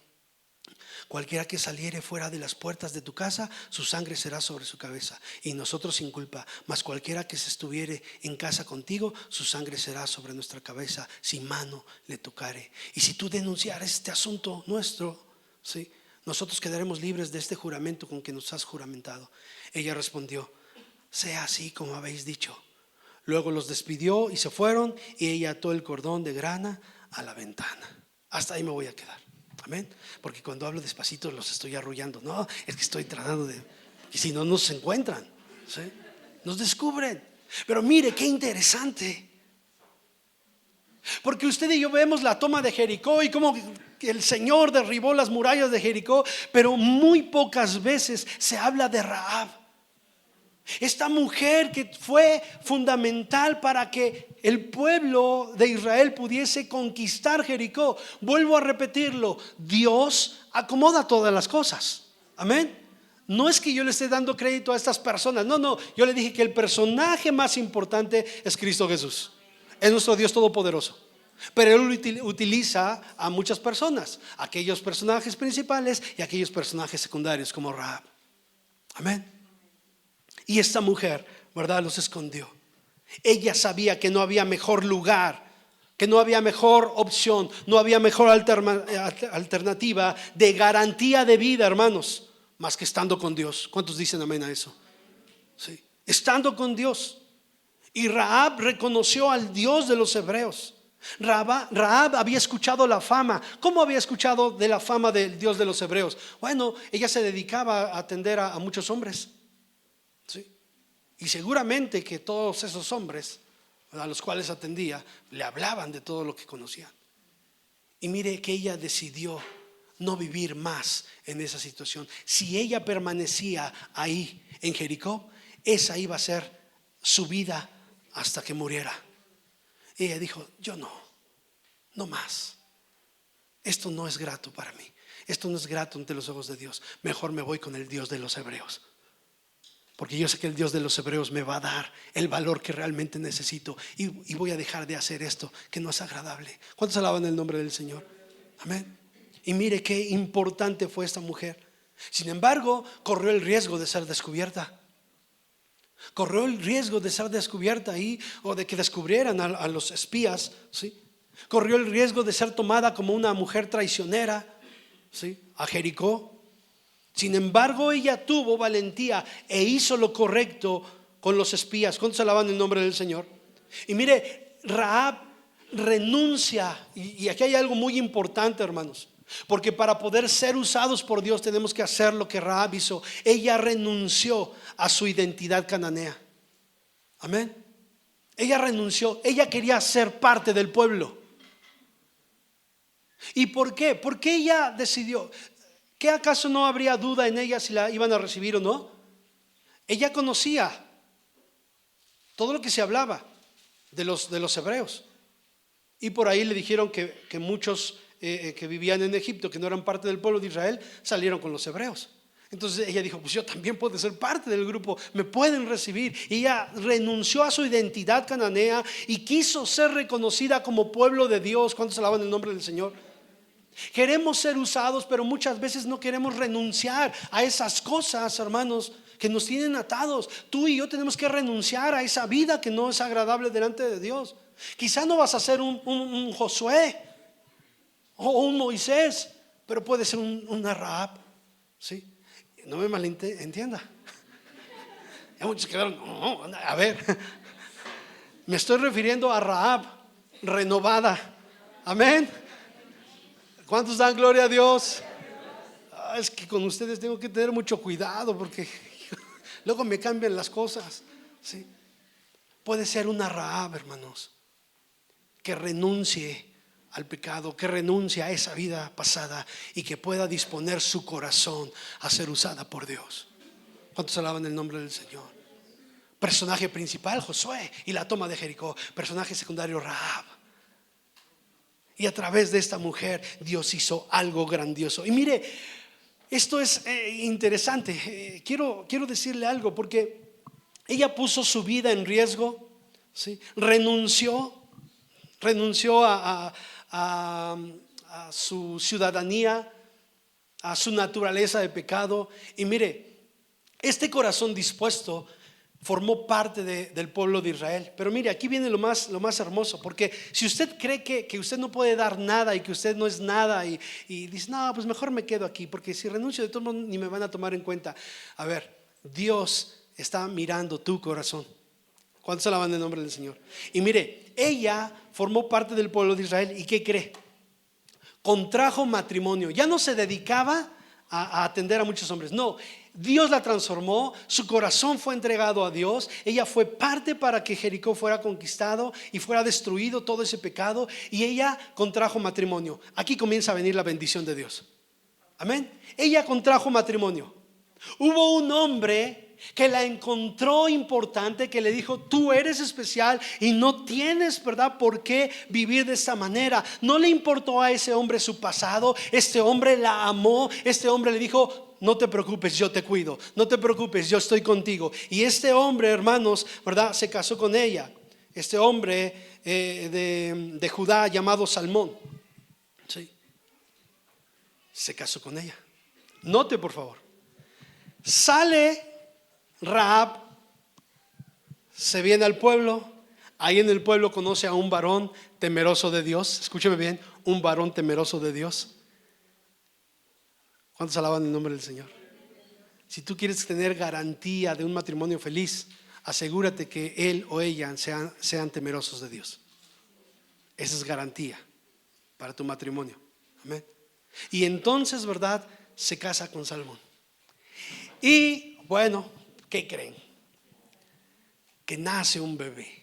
Cualquiera que saliere fuera de las puertas de tu casa, su sangre será sobre su cabeza, y nosotros sin culpa. Mas cualquiera que se estuviere en casa contigo, su sangre será sobre nuestra cabeza, si mano le tocare. Y si tú denunciares este asunto nuestro, ¿sí?, nosotros quedaremos libres de este juramento con que nos has juramentado. Ella respondió: sea así como habéis dicho. Luego los despidió y se fueron, y ella ató el cordón de grana a la ventana. Hasta ahí me voy a quedar. Amén. Porque cuando hablo despacito los estoy arrullando. No, es que estoy tratando de... Y si no nos encuentran, ¿sí?, nos descubren. Pero mire qué interesante. Porque usted y yo vemos la toma de Jericó y cómo el Señor derribó las murallas de Jericó, pero muy pocas veces se habla de Rahab, esta mujer que fue fundamental para que el pueblo de Israel pudiese conquistar Jericó. Vuelvo a repetirlo: Dios acomoda todas las cosas. Amén. No es que yo le esté dando crédito a estas personas. No, yo le dije que el personaje más importante es Cristo Jesús. Es nuestro Dios todopoderoso. Pero Él utiliza a muchas personas, aquellos personajes principales y aquellos personajes secundarios como Rahab. Amén. Y esta mujer, ¿verdad?, los escondió. Ella sabía que no había mejor lugar, que no había mejor opción, no había mejor alternativa de garantía de vida, hermanos, más que estando con Dios. ¿Cuántos dicen amén a eso? Sí. Estando con Dios. Y Rahab reconoció al Dios de los hebreos. Rahab había escuchado la fama. ¿Cómo había escuchado de la fama del Dios de los hebreos? Bueno, ella se dedicaba a atender a muchos hombres, ¿sí? Y seguramente que todos esos hombres a los cuales atendía le hablaban de todo lo que conocían. Y mire que ella decidió no vivir más en esa situación. Si ella permanecía ahí en Jericó, esa iba a ser su vida hasta que muriera. Ella dijo: yo no más. Esto no es grato para mí. Esto no es grato ante los ojos de Dios. Mejor me voy con el Dios de los hebreos, porque yo sé que el Dios de los hebreos me va a dar el valor que realmente necesito, y voy a dejar de hacer esto que no es agradable. ¿Cuántos alaban el nombre del Señor? Amén. Y mire qué importante fue esta mujer. Sin embargo, corrió el riesgo de ser descubierta. Corrió el riesgo de ser descubierta ahí, o de que descubrieran a los espías, ¿sí? Corrió el riesgo de ser tomada como una mujer traicionera, ¿sí?, a Jericó. Sin embargo, ella tuvo valentía e hizo lo correcto con los espías. ¿Cuántos alaban el nombre del Señor? Y mire, Rahab renuncia, y aquí hay algo muy importante, hermanos, porque para poder ser usados por Dios tenemos que hacer lo que Rahab hizo. Ella renunció a su identidad cananea. Amén. Ella renunció, ella quería ser parte del pueblo. ¿Y por qué? Porque ella decidió. ¿Qué acaso no habría duda en ella si la iban a recibir o no? Ella conocía todo lo que se hablaba de los hebreos. Y por ahí le dijeron que muchos que vivían en Egipto, que no eran parte del pueblo de Israel, salieron con los hebreos. Entonces ella dijo, pues yo también puedo ser parte del grupo, me pueden recibir. Y ella renunció a su identidad cananea y quiso ser reconocida como pueblo de Dios. ¿Cuántos alaban el nombre del Señor? Queremos ser usados, pero muchas veces no queremos renunciar a esas cosas, hermanos, que nos tienen atados. Tú y yo tenemos que renunciar a esa vida que no es agradable delante de Dios. Quizá no vas a ser un Josué o un Moisés, pero puede ser una Rahab, ¿sí? No me malentienda. Hay muchos que no, a ver, me estoy refiriendo a Rahab renovada. Amén. ¿Cuántos dan gloria a Dios? Es que con ustedes tengo que tener mucho cuidado, porque luego me cambian las cosas, ¿sí? Puede ser una Rahab, hermanos, que renuncie al pecado, que renuncie a esa vida pasada y que pueda disponer su corazón a ser usada por Dios. ¿Cuántos alaban el nombre del Señor? Personaje principal, Josué y la toma de Jericó. Personaje secundario, Rahab. Y a través de esta mujer Dios hizo algo grandioso. Y mire, esto es interesante. Quiero decirle algo, porque ella puso su vida en riesgo, ¿sí? Renunció a su ciudadanía, a su naturaleza de pecado. Y mire, este corazón dispuesto formó parte del pueblo de Israel. Pero mire, aquí viene lo más hermoso, porque si usted cree que usted no puede dar nada y que usted no es nada, y dice, no, pues mejor me quedo aquí, porque si renuncio de todo mundo ni me van a tomar en cuenta. A ver, Dios está mirando tu corazón. ¿Cuántos alaban el nombre del Señor? Y mire, ella formó parte del pueblo de Israel. ¿Y qué cree? Contrajo matrimonio. Ya no se dedicaba a atender a muchos hombres. No, Dios la transformó, su corazón fue entregado a Dios. Ella fue parte para que Jericó fuera conquistado y fuera destruido todo ese pecado. Y ella contrajo matrimonio. Aquí comienza a venir la bendición de Dios. Amén. Ella contrajo matrimonio. Hubo un hombre que la encontró importante, que le dijo, tú eres especial y no tienes, ¿verdad?, por qué vivir de esta manera. No le importó a ese hombre su pasado. Este hombre la amó. Este hombre le dijo, no te preocupes, yo te cuido. No te preocupes, yo estoy contigo. Y este hombre, hermanos, ¿verdad?, se casó con ella. Este hombre de Judá llamado Salmón, ¿sí?, se casó con ella. Note, por favor. Sale Rahab, se viene al pueblo. Ahí en el pueblo conoce a un varón temeroso de Dios. Escúcheme bien, un varón temeroso de Dios. ¿Cuántos alaban el nombre del Señor? Si tú quieres tener garantía de un matrimonio feliz, asegúrate que él o ella sean temerosos de Dios. Esa es garantía para tu matrimonio. Amén. Y entonces, ¿verdad?, se casa con Salmón. Y bueno, ¿qué creen? Que nace un bebé.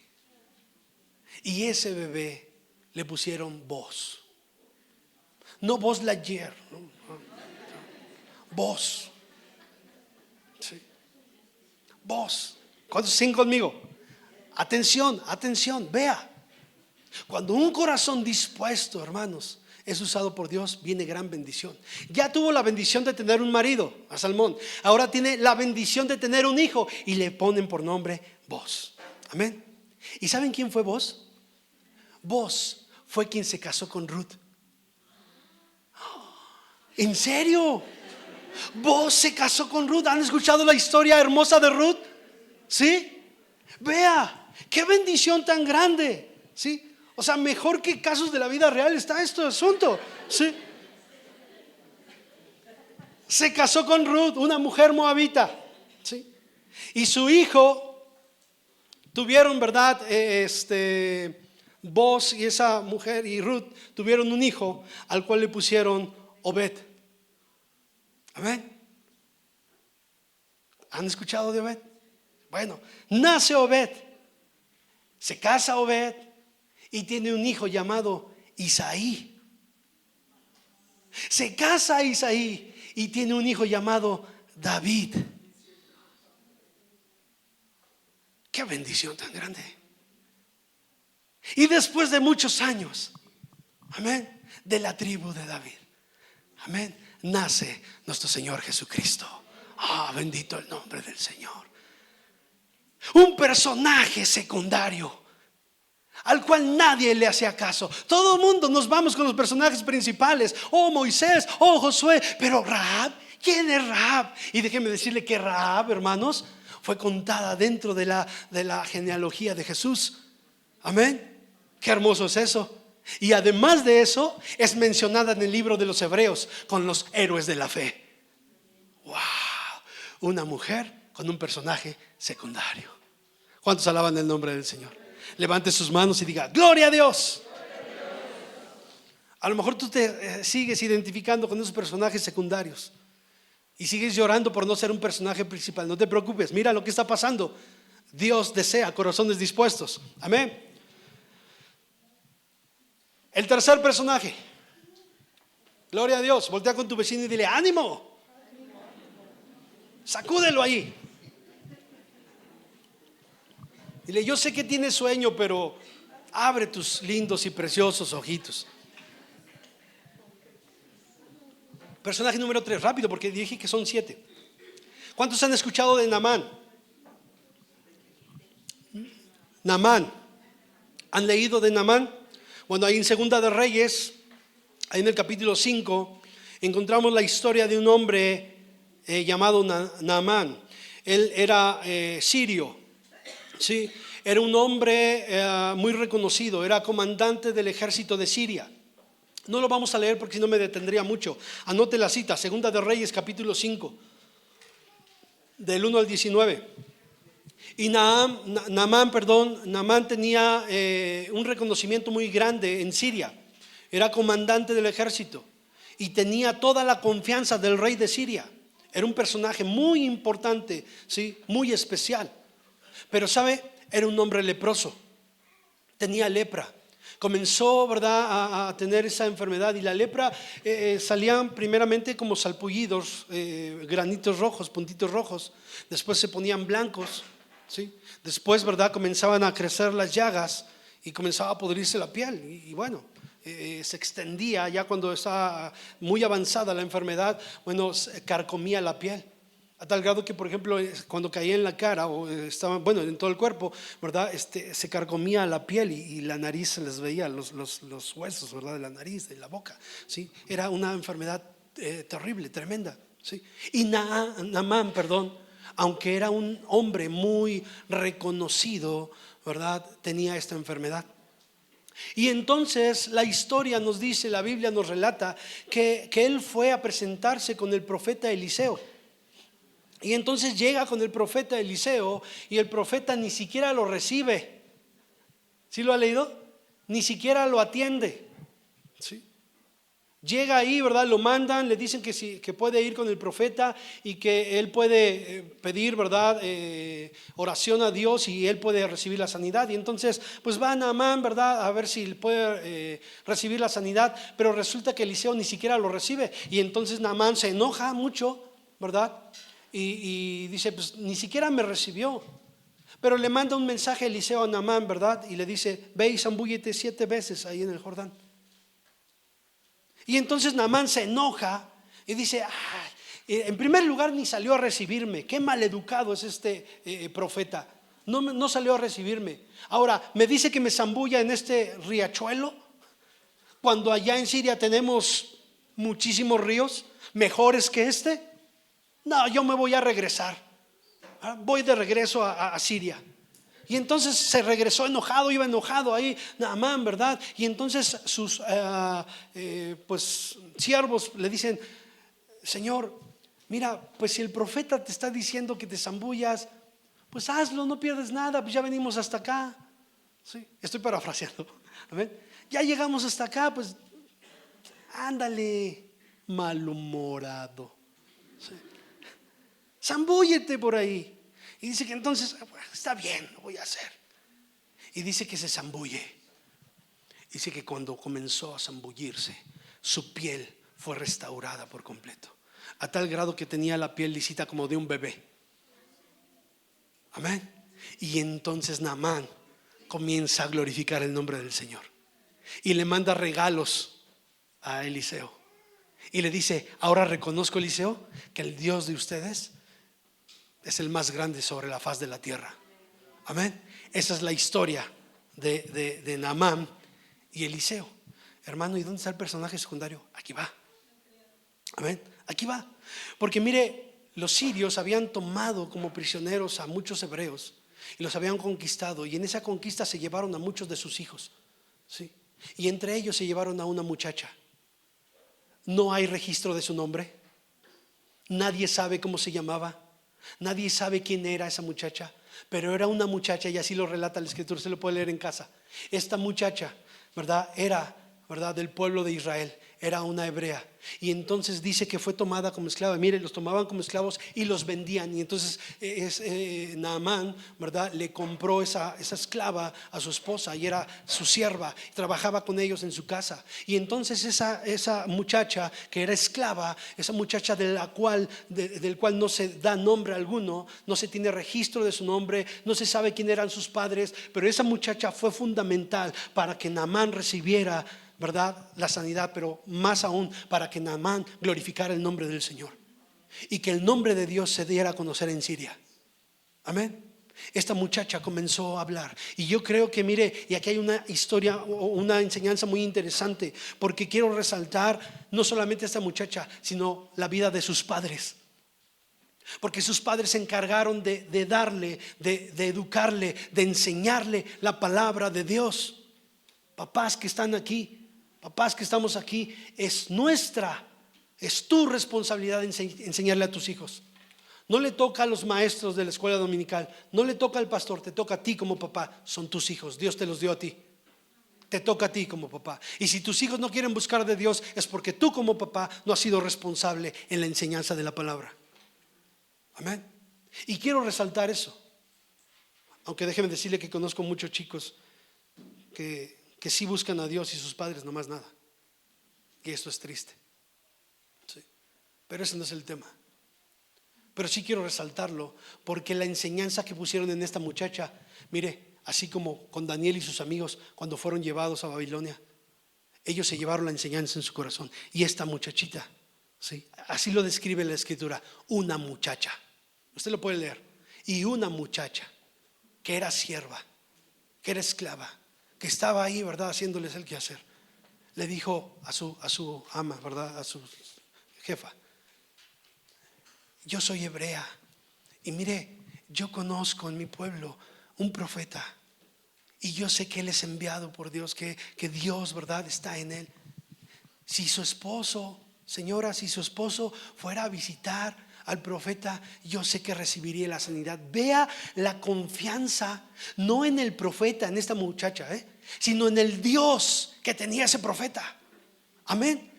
Y ese bebé le pusieron Buzz. No Buzz Lightyear, no. Buzz. Sí. Buzz. ¿Cuántos siguen conmigo? Atención, vea. Cuando un corazón dispuesto, hermanos, es usado por Dios, viene gran bendición. Ya tuvo la bendición de tener un marido, a Salmón. Ahora tiene la bendición de tener un hijo y le ponen por nombre Boz. Amén. ¿Y saben quién fue Boz? Boz fue quien se casó con Ruth. ¿En serio? Boz se casó con Ruth. ¿Han escuchado la historia hermosa de Ruth? ¿Sí? Vea, qué bendición tan grande. ¿Sí? O sea, mejor que casos de la vida real está este asunto. ¿Sí? Se casó con Ruth, una mujer moabita. ¿Sí? Y su hijo tuvieron, ¿verdad? Boz y esa mujer y Ruth tuvieron un hijo al cual le pusieron Obed. Amén. ¿Han escuchado de Obed? Bueno, nace Obed, se casa Obed y tiene un hijo llamado Isaí. Se casa Isaí y tiene un hijo llamado David. Qué bendición tan grande. Y después de muchos años, amén, de la tribu de David, amén, nace nuestro Señor Jesucristo. Bendito el nombre del Señor. Un personaje secundario al cual nadie le hacía caso. Todo el mundo nos vamos con los personajes principales. Moisés, Josué. Pero Rahab, ¿quién es Rahab? Y déjenme decirle que Rahab, hermanos, fue contada dentro de la genealogía de Jesús. Amén. Qué hermoso es eso. Y además de eso, es mencionada en el libro de los Hebreos con los héroes de la fe. Wow. Una mujer con un personaje secundario. ¿Cuántos alaban el nombre del Señor? Levante sus manos y diga: gloria a Dios. A lo mejor tú te sigues identificando con esos personajes secundarios y sigues llorando por no ser un personaje principal. No te preocupes, mira lo que está pasando. Dios desea corazones dispuestos. Amén. El tercer personaje. Gloria a Dios. Voltea con tu vecino y dile: ánimo. Sacúdelo ahí. Dile: yo sé que tienes sueño, pero abre tus lindos y preciosos ojitos. Personaje número 3, rápido porque dije que son 7. ¿Cuántos han escuchado de Naamán? Naamán. ¿Han leído de Naamán? Bueno, ahí en Segunda de Reyes, ahí en el capítulo 5, encontramos la historia de un hombre llamado Naamán. Él era sirio, ¿sí? Era un hombre muy reconocido, era comandante del ejército de Siria. No lo vamos a leer porque si no me detendría mucho. Anote la cita, Segunda de Reyes, capítulo 5, del 1 al 19. Y Naamán tenía un reconocimiento muy grande en Siria. Era comandante del ejército y tenía toda la confianza del rey de Siria. Era un personaje muy importante, ¿sí? Muy especial. Pero ¿sabe? Era un hombre leproso. Tenía lepra. Comenzó, ¿verdad?, a tener esa enfermedad. Y la lepra salían primeramente como salpullidos, granitos rojos, puntitos rojos. Después se ponían blancos, ¿sí? Después, ¿verdad?, comenzaban a crecer las llagas y comenzaba a podrirse la piel. Y bueno, se extendía ya cuando estaba muy avanzada la enfermedad. Bueno, carcomía la piel. A tal grado que, por ejemplo, cuando caía en la cara o estaba, bueno, en todo el cuerpo, ¿verdad? Se carcomía la piel y la nariz se les veía, los huesos, ¿verdad? De la nariz, de la boca, ¿sí? Era una enfermedad terrible, tremenda, ¿sí? Y Naamán, aunque era un hombre muy reconocido, ¿verdad?, tenía esta enfermedad. Y entonces la historia nos dice, la Biblia nos relata que él fue a presentarse con el profeta Eliseo. Y entonces llega con el profeta Eliseo y el profeta ni siquiera lo recibe. ¿Sí lo ha leído? Ni siquiera lo atiende, ¿sí? Llega ahí, ¿verdad? Lo mandan, le dicen que sí, que puede ir con el profeta y que él puede pedir, ¿verdad?, oración a Dios y él puede recibir la sanidad. Y entonces pues va Naamán, ¿verdad?, a ver si puede recibir la sanidad, pero resulta que Eliseo ni siquiera lo recibe. Y entonces Naamán se enoja mucho, ¿verdad?, y dice: pues ni siquiera me recibió. Pero le manda un mensaje a Eliseo a Naamán, ¿verdad?, y le dice: ve y zambúllete 7 veces ahí en el Jordán. Y entonces Naamán se enoja y dice: en primer lugar ni salió a recibirme. Qué maleducado es este profeta. No salió a recibirme. Ahora me dice que me zambulla en este riachuelo, cuando allá en Siria tenemos muchísimos ríos mejores que este. No, yo me voy a regresar. Voy de regreso a Siria. Y entonces se regresó enojado, iba enojado ahí Naamán, ¿verdad? Y entonces sus pues siervos le dicen: Señor, mira, pues si el profeta te está diciendo que te zambullas, pues hazlo, no pierdes nada, pues ya venimos hasta acá. Sí, estoy parafraseando. ¿Ven? Ya llegamos hasta acá, pues ándale, malhumorado. Sí. Zambúllete por ahí. Y dice que entonces, está bien, lo voy a hacer. Y dice que se zambulle. Dice que cuando comenzó a zambullirse, su piel fue restaurada por completo, a tal grado que tenía la piel lisita como de un bebé. Amén. Y entonces Naamán comienza a glorificar el nombre del Señor y le manda regalos a Eliseo y le dice: ahora reconozco, Eliseo, que el Dios de ustedes es el más grande sobre la faz de la tierra. Amén. Esa es la historia de Naamán y Eliseo. Hermano, ¿y dónde está el personaje secundario? Aquí va. Amén. Aquí va. Porque mire, los sirios habían tomado como prisioneros a muchos hebreos y los habían conquistado, y en esa conquista se llevaron a muchos de sus hijos, ¿sí? Y entre ellos se llevaron a una muchacha. No hay registro de su nombre. Nadie sabe cómo se llamaba. Nadie sabe quién era esa muchacha, pero era una muchacha, y así lo relata la escritura, se lo puede leer en casa. Esta muchacha, ¿verdad? Era, ¿verdad?, del pueblo de Israel, era una hebrea. Y entonces dice que fue tomada como esclava. Mire, los tomaban como esclavos y los vendían. Y entonces Naamán, ¿verdad?, le compró esa esclava a su esposa, y era su sierva, y trabajaba con ellos en su casa. Y entonces esa muchacha que era esclava, esa muchacha del cual no se da nombre alguno, no se tiene registro de su nombre, no se sabe quién eran sus padres, pero esa muchacha fue fundamental para que Naamán recibiera, ¿verdad?, la sanidad, pero más aún para que Naamán glorificara el nombre del Señor y que el nombre de Dios se diera a conocer en Siria. Amén. Esta muchacha comenzó a hablar, y yo creo que, mire, y aquí hay una historia, una enseñanza muy interesante, porque quiero resaltar no solamente a esta muchacha, sino la vida de sus padres. Porque sus padres se encargaron de darle, de educarle, de enseñarle la palabra de Dios. Papás que están aquí, papás que estamos aquí, es tu responsabilidad enseñarle a tus hijos. No le toca a los maestros de la escuela dominical, no le toca al pastor, te toca a ti como papá. Son tus hijos, Dios te los dio a ti, te toca a ti como papá. Y si tus hijos no quieren buscar de Dios, es porque tú como papá no has sido responsable en la enseñanza de la palabra. Amén. Y quiero resaltar eso, aunque déjenme decirle que conozco muchos chicos que sí buscan a Dios y sus padres no más nada. Y esto es triste, sí. Pero ese no es el tema. Pero sí quiero resaltarlo, porque la enseñanza que pusieron en esta muchacha, mire, así como con Daniel y sus amigos cuando fueron llevados a Babilonia, ellos se llevaron la enseñanza en su corazón. Y esta muchachita, ¿sí?, así lo describe la escritura: una muchacha. Usted lo puede leer. Y una muchacha que era sierva, que era esclava, que estaba ahí, ¿verdad?, haciéndoles el quehacer, le dijo a su ama, ¿verdad?, a su jefa: yo soy hebrea, y mire, yo conozco en mi pueblo un profeta, y yo sé que él es enviado por Dios, que Dios, ¿verdad?, está en él. Si su esposo, señora, si su esposo fuera a visitar al profeta, yo sé que recibiría la sanidad. Vea la confianza, no en el profeta, en esta muchacha, sino en el Dios que tenía ese profeta. Amén.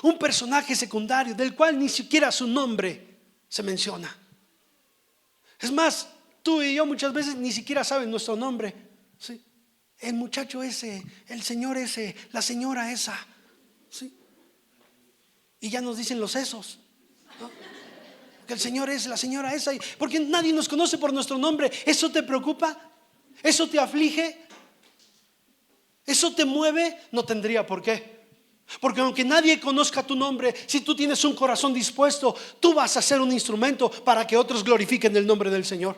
Un personaje secundario del cual ni siquiera su nombre se menciona. Es más, tú y yo muchas veces ni siquiera saben nuestro nombre, ¿sí? El muchacho ese, el señor ese, la señora esa, ¿sí? Y ya nos dicen los esos, ¿no? Que el señor es, la señora esa, porque nadie nos conoce por nuestro nombre. ¿Eso te preocupa? ¿Eso te aflige? ¿Eso te mueve? No tendría por qué. Porque aunque nadie conozca tu nombre, si tú tienes un corazón dispuesto, tú vas a ser un instrumento para que otros glorifiquen el nombre del Señor.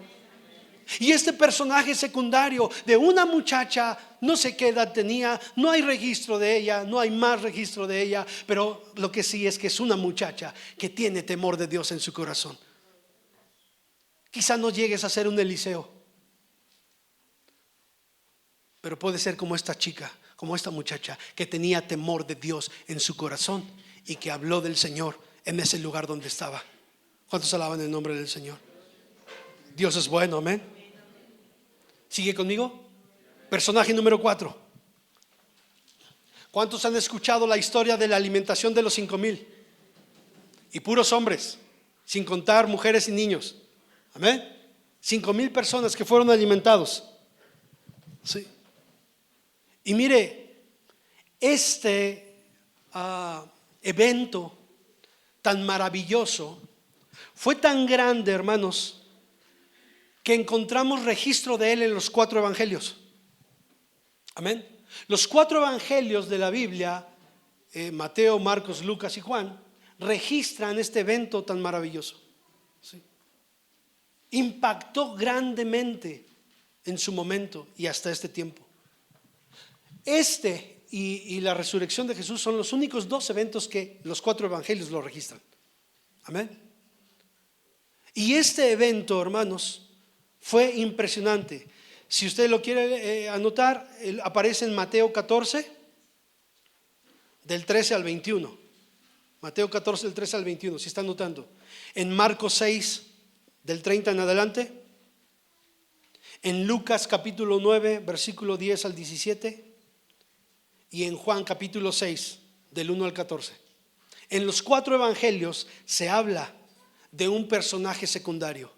Y este personaje secundario de una muchacha, no sé qué edad tenía, no hay registro de ella, no hay más registro de ella, pero lo que sí es que es una muchacha que tiene temor de Dios en su corazón. Quizá no llegues a ser un Eliseo, pero puede ser como esta chica, como esta muchacha que tenía temor de Dios en su corazón y que habló del Señor en ese lugar donde estaba. ¿Cuántos alaban el nombre del Señor? Dios es bueno, amén. ¿Sigue conmigo? Personaje número 4. ¿Cuántos han escuchado la historia de la alimentación de los 5,000? Y puros hombres, sin contar mujeres y niños. Amén. 5,000 personas que fueron alimentados. Sí. Y mire, este evento tan maravilloso fue tan grande, hermanos, que encontramos registro de él en los 4 evangelios. Amén. Los 4 evangelios de la Biblia, Mateo, Marcos, Lucas y Juan, registran este evento tan maravilloso. ¿Sí? Impactó grandemente en su momento y hasta este tiempo. Y la resurrección de Jesús son los únicos 2 eventos que los 4 evangelios lo registran. Amén. Y este evento, hermanos, fue impresionante. Si usted lo quiere anotar, aparece en Mateo 14, del 13 al 21. Mateo 14, del 13 al 21, si está anotando. En Marcos 6, del 30 en adelante. En Lucas capítulo 9, versículo 10 al 17. Y en Juan capítulo 6, del 1 al 14. En los 4 evangelios se habla de un personaje secundario.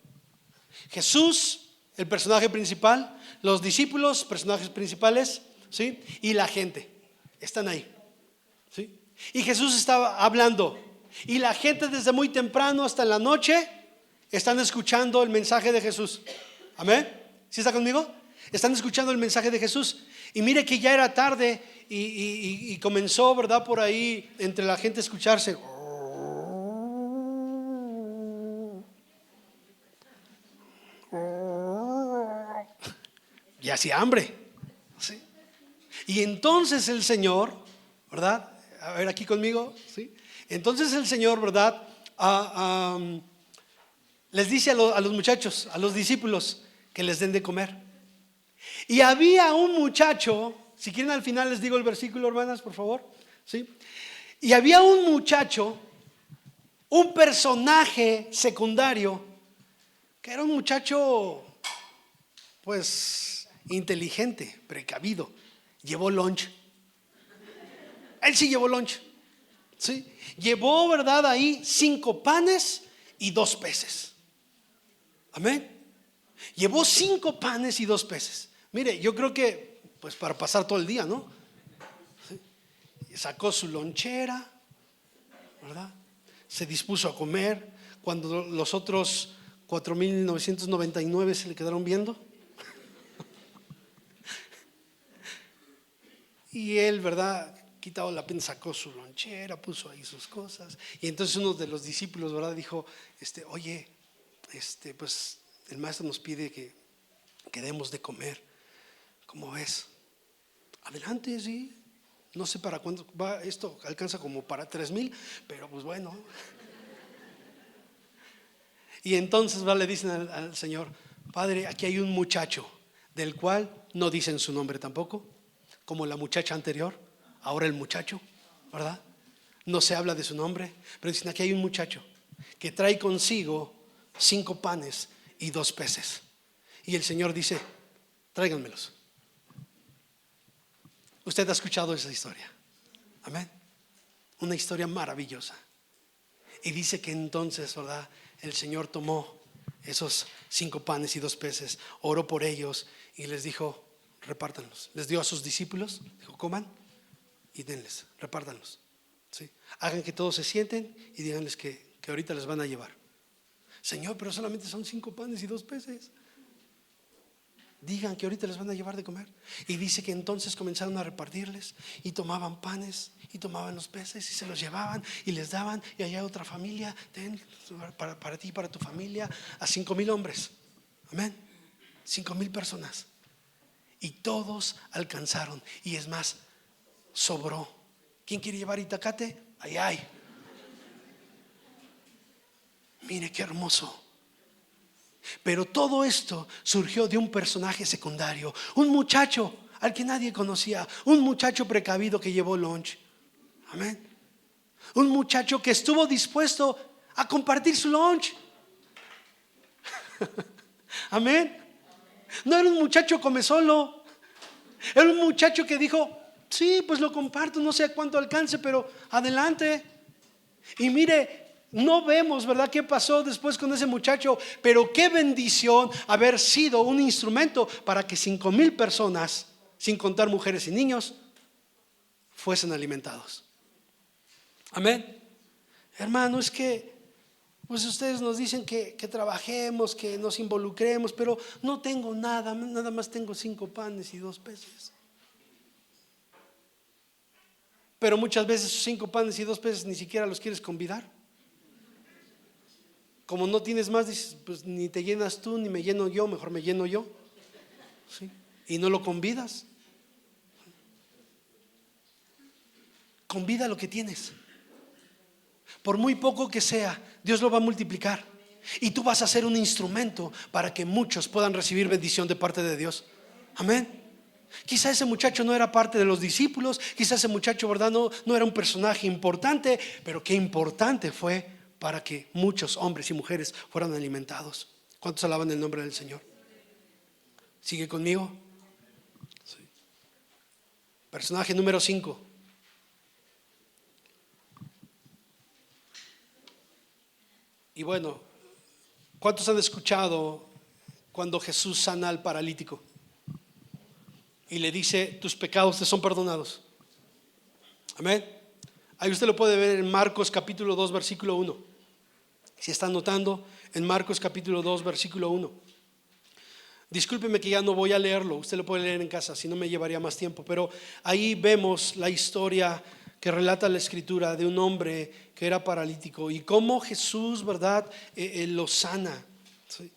Jesús, el personaje principal, los discípulos, personajes principales, ¿sí? Y la gente, están ahí, ¿sí? Y Jesús estaba hablando, y la gente desde muy temprano hasta en la noche están escuchando el mensaje de Jesús. Amén. ¿Sí está conmigo? Están escuchando el mensaje de Jesús. Y mire que ya era tarde y comenzó, ¿verdad? Por ahí entre la gente escucharse. Y hacía hambre. ¿Sí? Y entonces el Señor, ¿verdad? A ver aquí conmigo, ¿sí? Entonces el Señor, ¿verdad? Les dice a los muchachos, a los discípulos, que les den de comer. Y había un muchacho, si quieren al final les digo el versículo, hermanas, por favor, ¿sí? Y había un muchacho, un personaje secundario, que era un muchacho, pues, inteligente, precavido. Llevó lunch. Él sí llevó lunch, ¿sí? Llevó, ¿verdad? Ahí 5 panes y 2 peces. Amén. Llevó 5 panes y 2 peces. Mire, yo creo que pues para pasar todo el día, ¿no? ¿Sí? Sacó su lonchera, ¿verdad? Se dispuso a comer. Cuando los otros 4,999 se le quedaron viendo. Y él, ¿verdad? Quitado la pena, sacó su lonchera, puso ahí sus cosas. Y entonces uno de los discípulos, ¿verdad? Dijo, oye, pues el maestro nos pide que demos de comer. ¿Cómo ves? Adelante, sí. No sé para cuánto va, esto alcanza como para 3,000, pero pues bueno. Y entonces le dicen al Señor, Padre, aquí hay un muchacho del cual no dicen su nombre tampoco, como la muchacha anterior, ahora el muchacho, ¿verdad? No se habla de su nombre, pero dicen, aquí hay un muchacho que trae consigo 5 panes y 2 peces. Y el Señor dice, tráiganmelos. Usted ha escuchado esa historia. Amén. Una historia maravillosa. Y dice que entonces, ¿verdad? El Señor tomó esos 5 panes y 2 peces, oró por ellos y les dijo, repártanlos. Les dio a sus discípulos, dijo, coman y denles, repártanlos. ¿Sí? Hagan que todos se sienten y díganles que ahorita les van a llevar. Señor, pero solamente son 5 panes y 2 peces. Digan que ahorita les van a llevar de comer. Y dice que entonces comenzaron a repartirles y tomaban panes y tomaban los peces y se los llevaban y les daban. Y allá otra familia, ten para ti y para tu familia, a 5,000 hombres. Amén. 5,000 personas. Y todos alcanzaron. Y es más, sobró. ¿Quién quiere llevar itacate? Ay, ay. Mire qué hermoso. Pero todo esto surgió de un personaje secundario, un muchacho al que nadie conocía, un muchacho precavido que llevó lunch. Amén. Un muchacho que estuvo dispuesto a compartir su lunch. Amén. No era un muchacho come solo. Era un muchacho que dijo: sí, pues lo comparto, no sé cuánto alcance, pero adelante. Y mire, no vemos, ¿verdad?, qué pasó después con ese muchacho, pero qué bendición haber sido un instrumento para que 5,000 personas, sin contar mujeres y niños, fuesen alimentados. Amén. Hermano, es que pues ustedes nos dicen que trabajemos, que nos involucremos, pero no tengo nada más tengo 5 panes y 2 peces. Pero muchas veces 5 panes y 2 peces ni siquiera los quieres convidar. Como no tienes más, dices, pues ni te llenas tú, ni me lleno yo, mejor me lleno yo. ¿Sí? Y no lo convidas. Convida lo que tienes. Por muy poco que sea, Dios lo va a multiplicar. Y tú vas a ser un instrumento para que muchos puedan recibir bendición de parte de Dios. Amén. Quizá ese muchacho no era parte de los discípulos, quizá ese muchacho, ¿verdad?, no era un personaje importante, pero qué importante fue para que muchos hombres y mujeres fueran alimentados. ¿Cuántos alaban el nombre del Señor? ¿Sigue conmigo? Sí. Personaje número 5. Y bueno, ¿cuántos han escuchado cuando Jesús sana al paralítico y le dice: tus pecados te son perdonados? Amén. Ahí usted lo puede ver en Marcos capítulo 2 versículo 1. Si está notando, en Marcos capítulo 2 versículo 1. Discúlpeme que ya no voy a leerlo, usted lo puede leer en casa, si no me llevaría más tiempo. Pero ahí vemos la historia que relata la escritura de un hombre que era paralítico y cómo Jesús, ¿verdad?, lo sana. ¿Sí?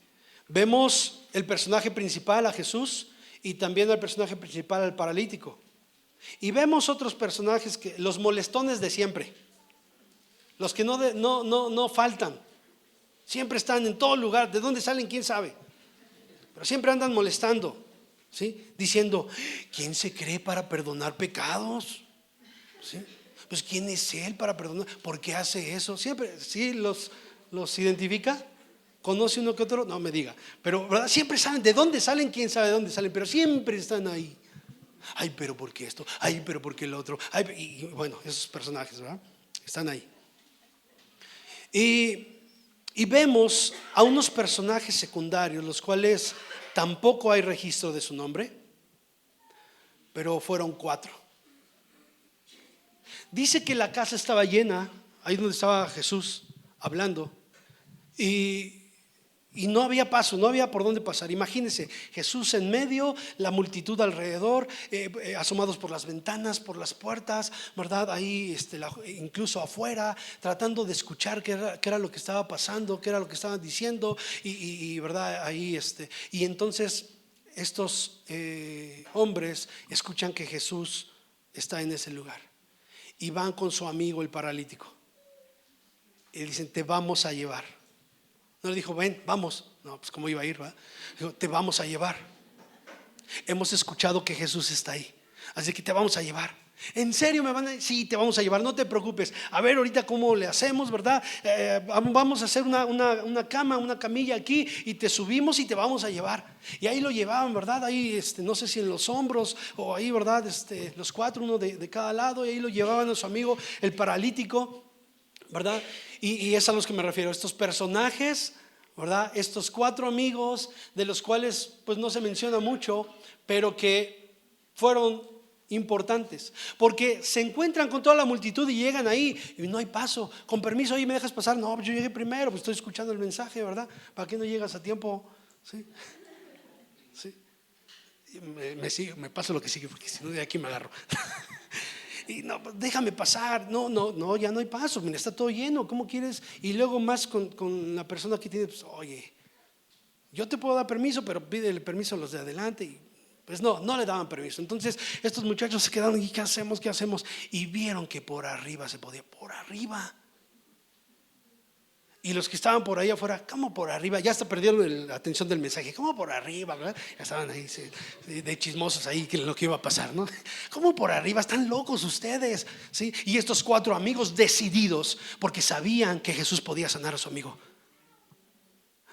Vemos el personaje principal, a Jesús, y también el personaje principal, al paralítico. Y vemos otros personajes, que los molestones de siempre, los que no faltan, siempre están en todo lugar. ¿De dónde salen? ¿Quién sabe? Pero siempre andan molestando, ¿sí? Diciendo: ¿quién se cree para perdonar pecados? ¿Sí? Pues ¿quién es él para perdonar? ¿Por qué hace eso? Siempre, ¿sí los identifica? ¿Conoce uno que otro? No me diga. Pero ¿verdad?, siempre salen. ¿De dónde salen? ¿Quién sabe de dónde salen? Pero siempre están ahí. Ay, pero ¿por qué esto? Ay, pero ¿por qué el otro? Ay, y bueno, esos personajes, ¿verdad?, están ahí. Y vemos a unos personajes secundarios, los cuales tampoco hay registro de su nombre, pero fueron 4. Dice que la casa estaba llena, ahí donde estaba Jesús hablando, y no había paso, no había por dónde pasar. Imagínense, Jesús en medio, la multitud alrededor, asomados por las ventanas, por las puertas, ¿verdad? Ahí incluso afuera, tratando de escuchar qué era lo que estaba pasando, qué era lo que estaban diciendo, y ¿verdad? Ahí y entonces estos hombres escuchan que Jesús está en ese lugar y van con su amigo el paralítico y dicen: te vamos a llevar. No le dijo: ven, vamos. No, pues cómo iba a ir, ¿verdad? Dijo: te vamos a llevar. Hemos escuchado que Jesús está ahí, así que te vamos a llevar. ¿En serio me van a...? Sí, te vamos a llevar, no te preocupes. A ver ahorita cómo le hacemos, ¿verdad? Vamos a hacer una cama, una camilla aquí, y te subimos y te vamos a llevar. Y ahí lo llevaban, ¿verdad? Ahí no sé si en los hombros o ahí, ¿verdad? Los 4, uno de cada lado, y ahí lo llevaban a su amigo el paralítico, ¿verdad? Y es a los que me refiero, estos personajes, ¿verdad? Estos 4 amigos, de los cuales pues no se menciona mucho, pero que fueron importantes, porque se encuentran con toda la multitud y llegan ahí y no hay paso. Con permiso, oye, ¿me dejas pasar? No, yo llegué primero, pues estoy escuchando el mensaje, ¿verdad? ¿Para qué no llegas a tiempo? Sí. Sí. Me paso lo que sigue, porque si no de aquí me agarro. Y no, déjame pasar. No, ya no hay paso. Mira, está todo lleno. ¿Cómo quieres? Y luego más con la persona que tiene, pues, oye, yo te puedo dar permiso, pero pídele permiso a los de adelante. Y pues no le daban permiso. Entonces estos muchachos se quedaron, ¿y qué hacemos? ¿Qué hacemos? Y vieron que por arriba se podía, por arriba. Y los que estaban por ahí afuera, ¿cómo por arriba? Ya hasta perdieron la atención del mensaje. ¿Cómo por arriba? ¿Verdad? Ya estaban ahí de chismosos ahí, que lo que iba a pasar, ¿no? ¿Cómo por arriba? Están locos ustedes, ¿sí? Y estos 4 amigos decididos, porque sabían que Jesús podía sanar a su amigo.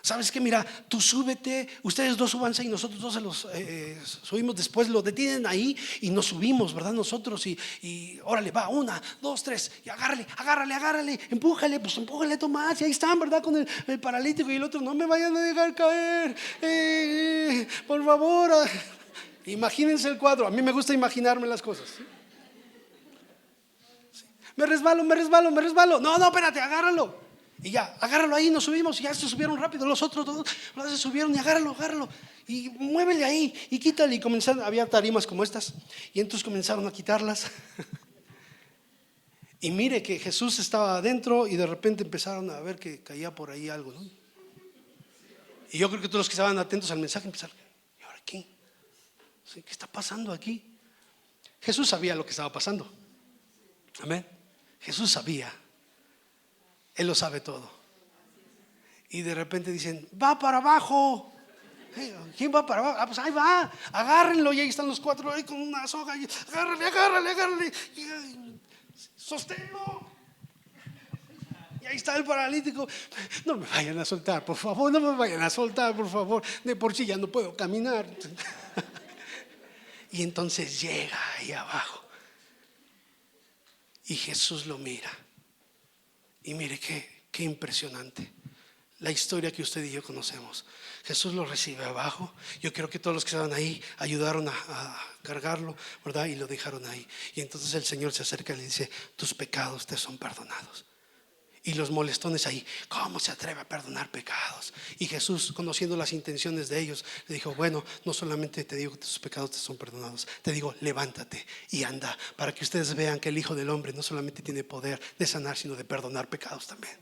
¿Sabes qué? Mira, tú súbete, ustedes 2 súbanse y nosotros 2 se los subimos. Después lo detienen ahí y nos subimos, ¿verdad? Nosotros y órale, va, 1, 2, 3 y agárrale, empújale, pues empújale, Tomás. Y ahí están, ¿verdad? Con el paralítico y el otro, no me vayan a dejar caer, por favor. Imagínense el cuadro. A mí me gusta imaginarme las cosas, ¿sí? Me resbalo. No, espérate, agárralo. Y ya, agárralo ahí, nos subimos y ya se subieron rápido. Los otros 2 se subieron y agárralo. Y muévele ahí y quítale. Y comenzaron, había tarimas como estas. Y entonces comenzaron a quitarlas. Y mire que Jesús estaba adentro y de repente empezaron a ver que caía por ahí algo, ¿no? Y yo creo que todos los que estaban atentos al mensaje empezaron, ¿y ahora qué? ¿Qué está pasando aquí? Jesús sabía lo que estaba pasando. Amén. Jesús sabía. Él lo sabe todo. Y de repente dicen, va para abajo. ¿Quién va para abajo? Pues ahí va, agárrenlo. Y ahí están los 4 ahí con una soga. Y agárrale. Sosténlo. Y ahí está el paralítico. No me vayan a soltar, por favor. De por sí ya no puedo caminar. Y entonces llega ahí abajo. Y Jesús lo mira. Y mire qué impresionante la historia que usted y yo conocemos. Jesús lo recibe abajo. Yo creo que todos los que estaban ahí ayudaron a cargarlo, ¿verdad? Y lo dejaron ahí. Y entonces el Señor se acerca y le dice, tus pecados te son perdonados. Y los molestones ahí, ¿cómo se atreve a perdonar pecados? Y Jesús, conociendo las intenciones de ellos, le dijo, bueno, no solamente te digo que tus pecados te son perdonados, te digo, levántate y anda, para que ustedes vean que el Hijo del Hombre no solamente tiene poder de sanar, sino de perdonar pecados también.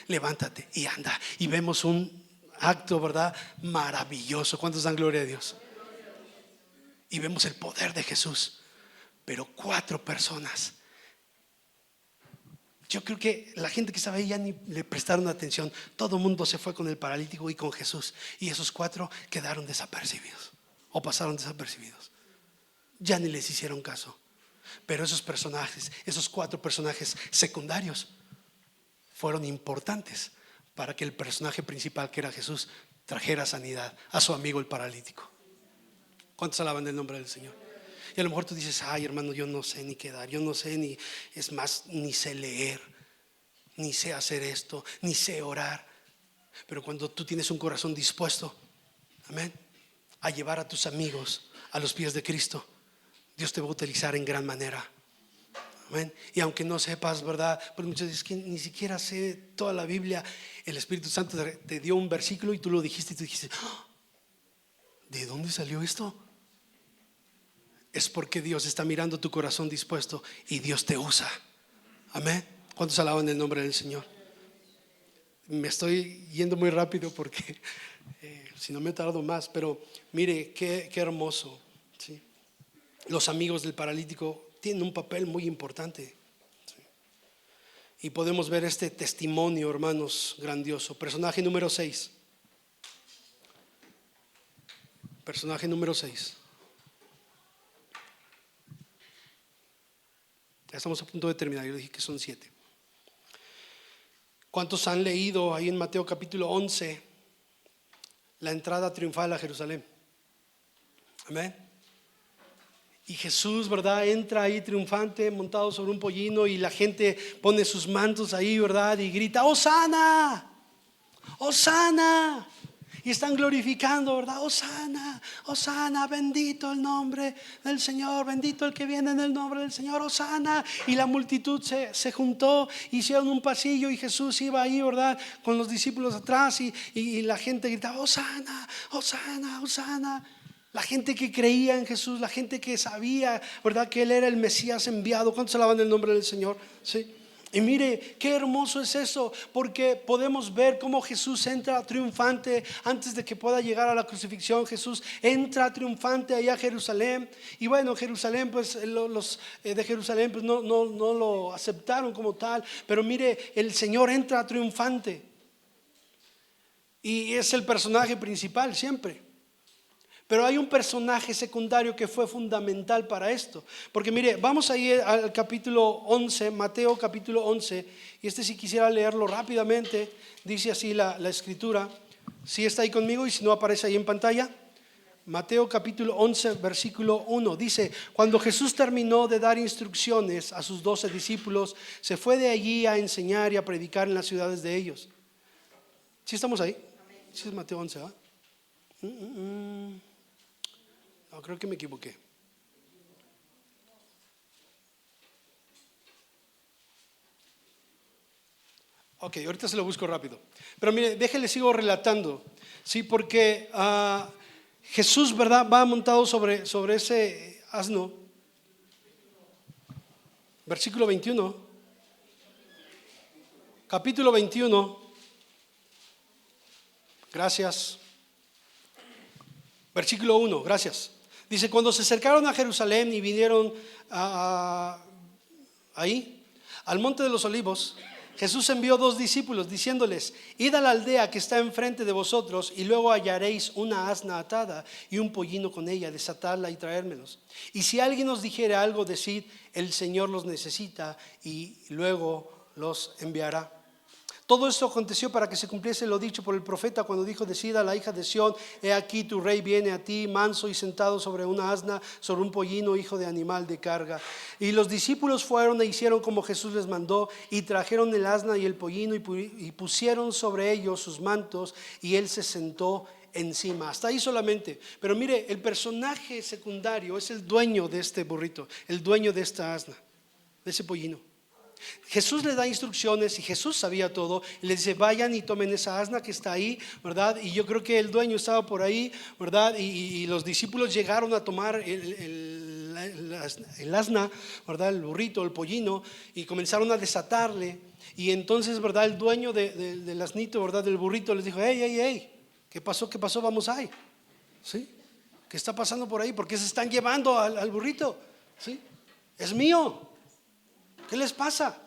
Levántate y anda. Y vemos un acto, ¿verdad? Maravilloso. ¿Cuántos dan gloria a Dios? Y vemos el poder de Jesús. Pero 4 personas. Yo creo que la gente que estaba ahí ya ni le prestaron atención. Todo el mundo se fue con el paralítico y con Jesús. Y esos 4 quedaron desapercibidos. O pasaron desapercibidos. Ya ni les hicieron caso. Pero esos personajes, esos 4 personajes secundarios, fueron importantes para que el personaje principal, que era Jesús, trajera sanidad a su amigo el paralítico. ¿Cuántos alaban el nombre del Señor? Y a lo mejor tú dices, ay hermano, yo no sé ni qué dar, yo no sé ni, es más, ni sé leer, ni sé hacer esto, ni sé orar. Pero cuando tú tienes un corazón dispuesto, amén, a llevar a tus amigos a los pies de Cristo, Dios te va a utilizar en gran manera. Amén. Y aunque no sepas, ¿verdad? Porque muchas veces que ni siquiera sé toda la Biblia, el Espíritu Santo te dio un versículo y tú lo dijiste y tú dijiste, ¿de dónde salió esto? Es porque Dios está mirando tu corazón dispuesto y Dios te usa. Amén. ¿Cuántos alaban el nombre del Señor? Me estoy yendo muy rápido porque si no me tardo más, pero mire qué hermoso, ¿sí? Los amigos del paralítico tienen un papel muy importante, ¿sí? Y podemos ver este testimonio, hermanos, grandioso. Personaje número 6. Personaje número 6. Ya estamos a punto de terminar, yo dije que son 7. ¿Cuántos han leído ahí en Mateo capítulo 11 la entrada triunfal a Jerusalén? Amén. Y Jesús, ¿verdad? Entra ahí triunfante, montado sobre un pollino, y la gente pone sus mantos ahí, ¿verdad? Y grita, ¡Hosana! ¡Hosana! Y están glorificando, ¿verdad? Hosana, Hosana, bendito el nombre del Señor, bendito el que viene en el nombre del Señor, Hosana. Y la multitud se juntó, hicieron un pasillo y Jesús iba ahí, ¿verdad? Con los discípulos atrás y la gente gritaba, Hosana, Hosana, Hosana. La gente que creía en Jesús, la gente que sabía, ¿verdad?, que Él era el Mesías enviado. ¿Cuántos alaban el nombre del Señor? Sí. Y mire, qué hermoso es eso, porque podemos ver cómo Jesús entra triunfante antes de que pueda llegar a la crucifixión. Jesús entra triunfante allá a Jerusalén. Y bueno, Jerusalén, pues los de Jerusalén pues no lo aceptaron como tal. Pero mire, el Señor entra triunfante. Y es el personaje principal siempre. Pero hay un personaje secundario que fue fundamental para esto. Porque mire, vamos a ir al capítulo 11, Mateo capítulo 11. Y si quisiera leerlo rápidamente. Dice así la escritura. Si está ahí conmigo y si no aparece ahí en pantalla. Mateo capítulo 11, versículo 1. Dice: cuando Jesús terminó de dar instrucciones a sus 12 discípulos, se fue de allí a enseñar y a predicar en las ciudades de ellos. ¿Sí estamos ahí? Sí es Mateo 11, ¿ah? No, creo que me equivoqué. Ok, ahorita se lo busco rápido. Pero mire, déjele, sigo relatando. Sí, porque Jesús, ¿verdad?, va montado sobre ese asno. Versículo 21. Capítulo 21. Gracias. Versículo 1, gracias. Dice: cuando se acercaron a Jerusalén y vinieron ahí, al monte de los olivos, Jesús envió 2 discípulos diciéndoles: id a la aldea que está enfrente de vosotros y luego hallaréis una asna atada y un pollino con ella, desatadla y traérmelos. Y si alguien os dijere algo, decid: el Señor los necesita y luego los enviará. Todo esto aconteció para que se cumpliese lo dicho por el profeta cuando dijo: decida a la hija de Sión: he aquí tu rey viene a ti, manso y sentado sobre una asna, sobre un pollino, hijo de animal de carga. Y los discípulos fueron e hicieron como Jesús les mandó, y trajeron el asna y el pollino y pusieron sobre ellos sus mantos, y él se sentó encima. Hasta ahí solamente. Pero mire, el personaje secundario es el dueño de este burrito, el dueño de esta asna, de ese pollino. Jesús le da instrucciones y Jesús sabía todo. Y le dice: vayan y tomen esa asna que está ahí, ¿verdad? Y yo creo que el dueño estaba por ahí, ¿verdad? Y los discípulos llegaron a tomar el asna, ¿verdad?, el burrito, el pollino, y comenzaron a desatarle. Y entonces, ¿verdad?, el dueño del asnito, ¿verdad?, del burrito, les dijo: hey, ¿qué pasó? Vamos ahí, ¿sí? ¿Qué está pasando por ahí? ¿Por qué se están llevando al burrito? ¿Sí? Es mío. ¿Qué les pasa?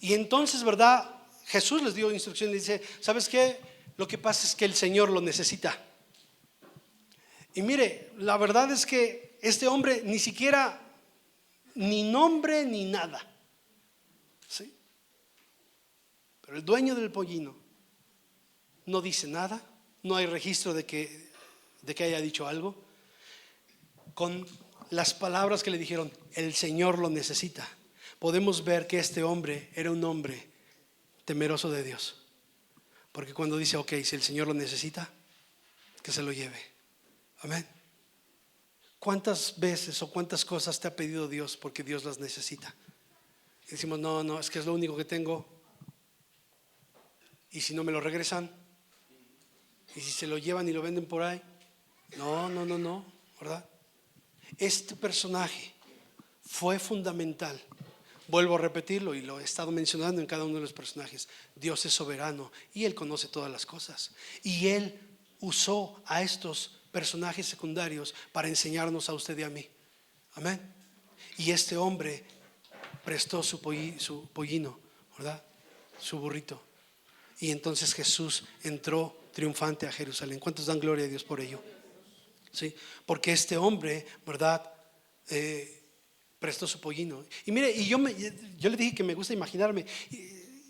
Y entonces, ¿verdad?, Jesús les dio instrucciones. Le dice: ¿sabes qué? Lo que pasa es que el Señor lo necesita. Y mire, la verdad es que este hombre ni siquiera, ni nombre ni nada, ¿sí? Pero el dueño del pollino no dice nada. No hay registro de que haya dicho algo. Con las palabras que le dijeron: el Señor lo necesita, podemos ver que este hombre era un hombre temeroso de Dios. Porque cuando dice: ok, si el Señor lo necesita, que se lo lleve. Amén. ¿Cuántas veces o cuántas cosas te ha pedido Dios porque Dios las necesita? Y decimos: no, es que es lo único que tengo. ¿Y si no me lo regresan? ¿Y si se lo llevan y lo venden por ahí? No, ¿verdad? Este personaje fue fundamental. Vuelvo a repetirlo y lo he estado mencionando en cada uno de los personajes. Dios es soberano y Él conoce todas las cosas. Y Él usó a estos personajes secundarios para enseñarnos a usted y a mí. Amén. Y este hombre prestó su pollino, ¿verdad?, su burrito. Y entonces Jesús entró triunfante a Jerusalén. ¿Cuántos dan gloria a Dios por ello? ¿Sí? Porque este hombre, ¿verdad?, prestó su pollino. Y mire, yo le dije que me gusta imaginarme.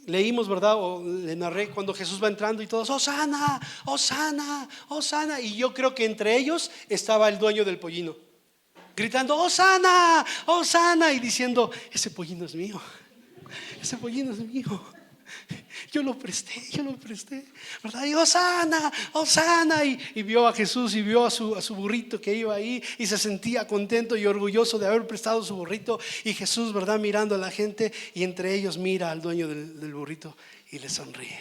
Leímos, ¿verdad?, o le narré cuando Jesús va entrando y todos: Hosana, Hosana, Hosana. Y yo creo que entre ellos estaba el dueño del pollino, gritando: Hosana, Hosana, y diciendo: ese pollino es mío, ese pollino es mío. Yo lo presté, ¿verdad? Y Hosana, Hosana. Y vio a Jesús y vio a su burrito que iba ahí y se sentía contento y orgulloso de haber prestado su burrito. Y Jesús, ¿verdad?, mirando a la gente, y entre ellos mira al dueño del burrito y le sonríe.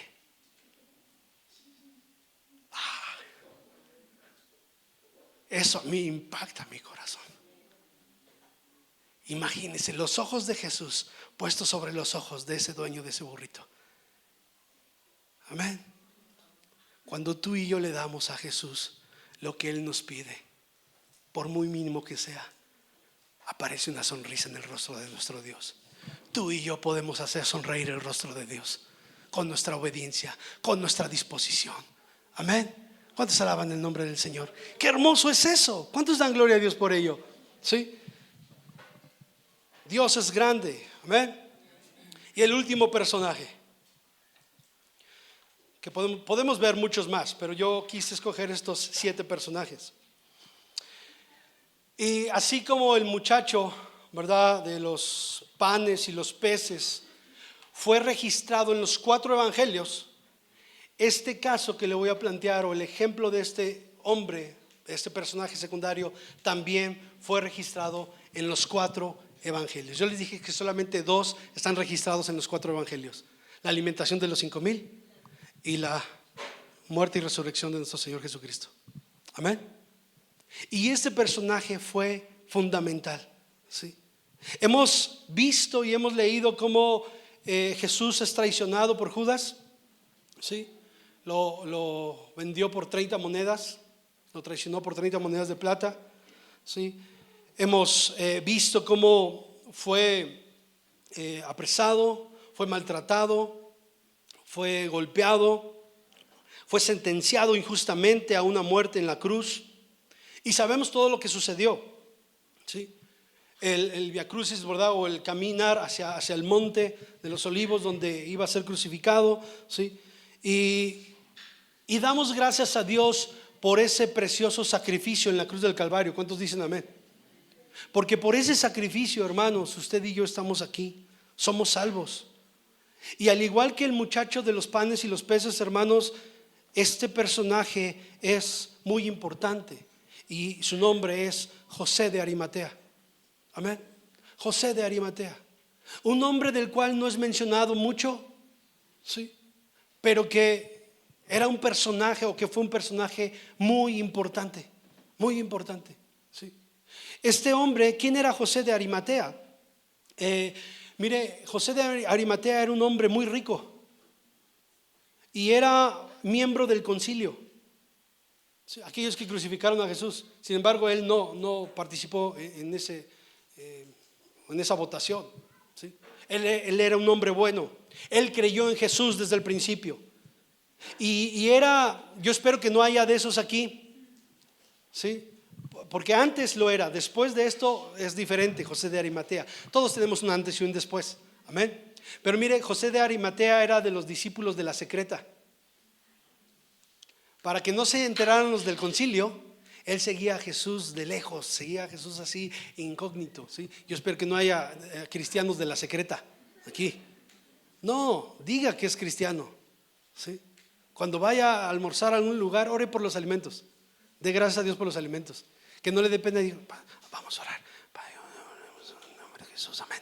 Eso a mí impacta mi corazón. Imagínense los ojos de Jesús puestos sobre los ojos de ese dueño de ese burrito. Amén. Cuando tú y yo le damos a Jesús lo que Él nos pide, por muy mínimo que sea, aparece una sonrisa en el rostro de nuestro Dios. Tú y yo podemos hacer sonreír el rostro de Dios con nuestra obediencia, con nuestra disposición. Amén. ¿Cuántos alaban el nombre del Señor? Qué hermoso es eso. ¿Cuántos dan gloria a Dios por ello? ¿Sí? Dios es grande. Amén. Y el último personaje, que podemos ver muchos más, pero yo quise escoger estos 7 personajes. Y así como el muchacho, ¿verdad?, de los panes y los peces fue registrado en los 4 evangelios, este caso que le voy a plantear, o el ejemplo de este hombre, de este personaje secundario, también fue registrado en los 4 evangelios. Yo les dije que solamente 2 están registrados en los 4 evangelios: la alimentación de los 5,000 y la muerte y resurrección de nuestro Señor Jesucristo. Amén. Y este personaje fue fundamental, ¿sí? Hemos visto y hemos leído cómo Jesús es traicionado por Judas, ¿sí? Lo vendió por 30 monedas, lo traicionó por 30 monedas de plata, ¿sí? Hemos visto cómo fue apresado, fue maltratado, fue golpeado, fue sentenciado injustamente a una muerte en la cruz. Y sabemos todo lo que sucedió, ¿sí? El Via Crucis, ¿verdad?, o el caminar hacia el monte de los olivos donde iba a ser crucificado, ¿sí? Y damos gracias a Dios por ese precioso sacrificio en la cruz del Calvario. ¿Cuántos dicen amén? Porque por ese sacrificio, hermanos, usted y yo estamos aquí, somos salvos. Y al igual que el muchacho de los panes y los peces, hermanos, este personaje es muy importante. Y su nombre es José de Arimatea. Amén. José de Arimatea. Un nombre del cual no es mencionado mucho, ¿sí?, pero que era un personaje, o que fue un personaje muy importante. Muy importante, ¿sí? Este hombre, ¿quién era José de Arimatea? Mire, José de Arimatea era un hombre muy rico y era miembro del concilio. Aquellos que crucificaron a Jesús. Sin embargo, él no participó en esa votación, ¿sí? Él era un hombre bueno. Él creyó en Jesús desde el principio. Y yo espero que no haya de esos aquí, ¿sí? Porque antes lo era. Después de esto es diferente. José de Arimatea. Todos tenemos un antes y un después. Amén. Pero mire, José de Arimatea era de los discípulos de la secreta. Para que no se enteraran los del concilio, él seguía a Jesús de lejos, seguía a Jesús así incógnito, ¿sí? Yo espero que no haya cristianos de la secreta aquí. No, diga que es cristiano, ¿sí? Cuando vaya a almorzar a algún lugar, ore por los alimentos. Dé gracias a Dios por los alimentos. Que no le dé pena y diga, vamos a orar. En nombre de Jesús, amén.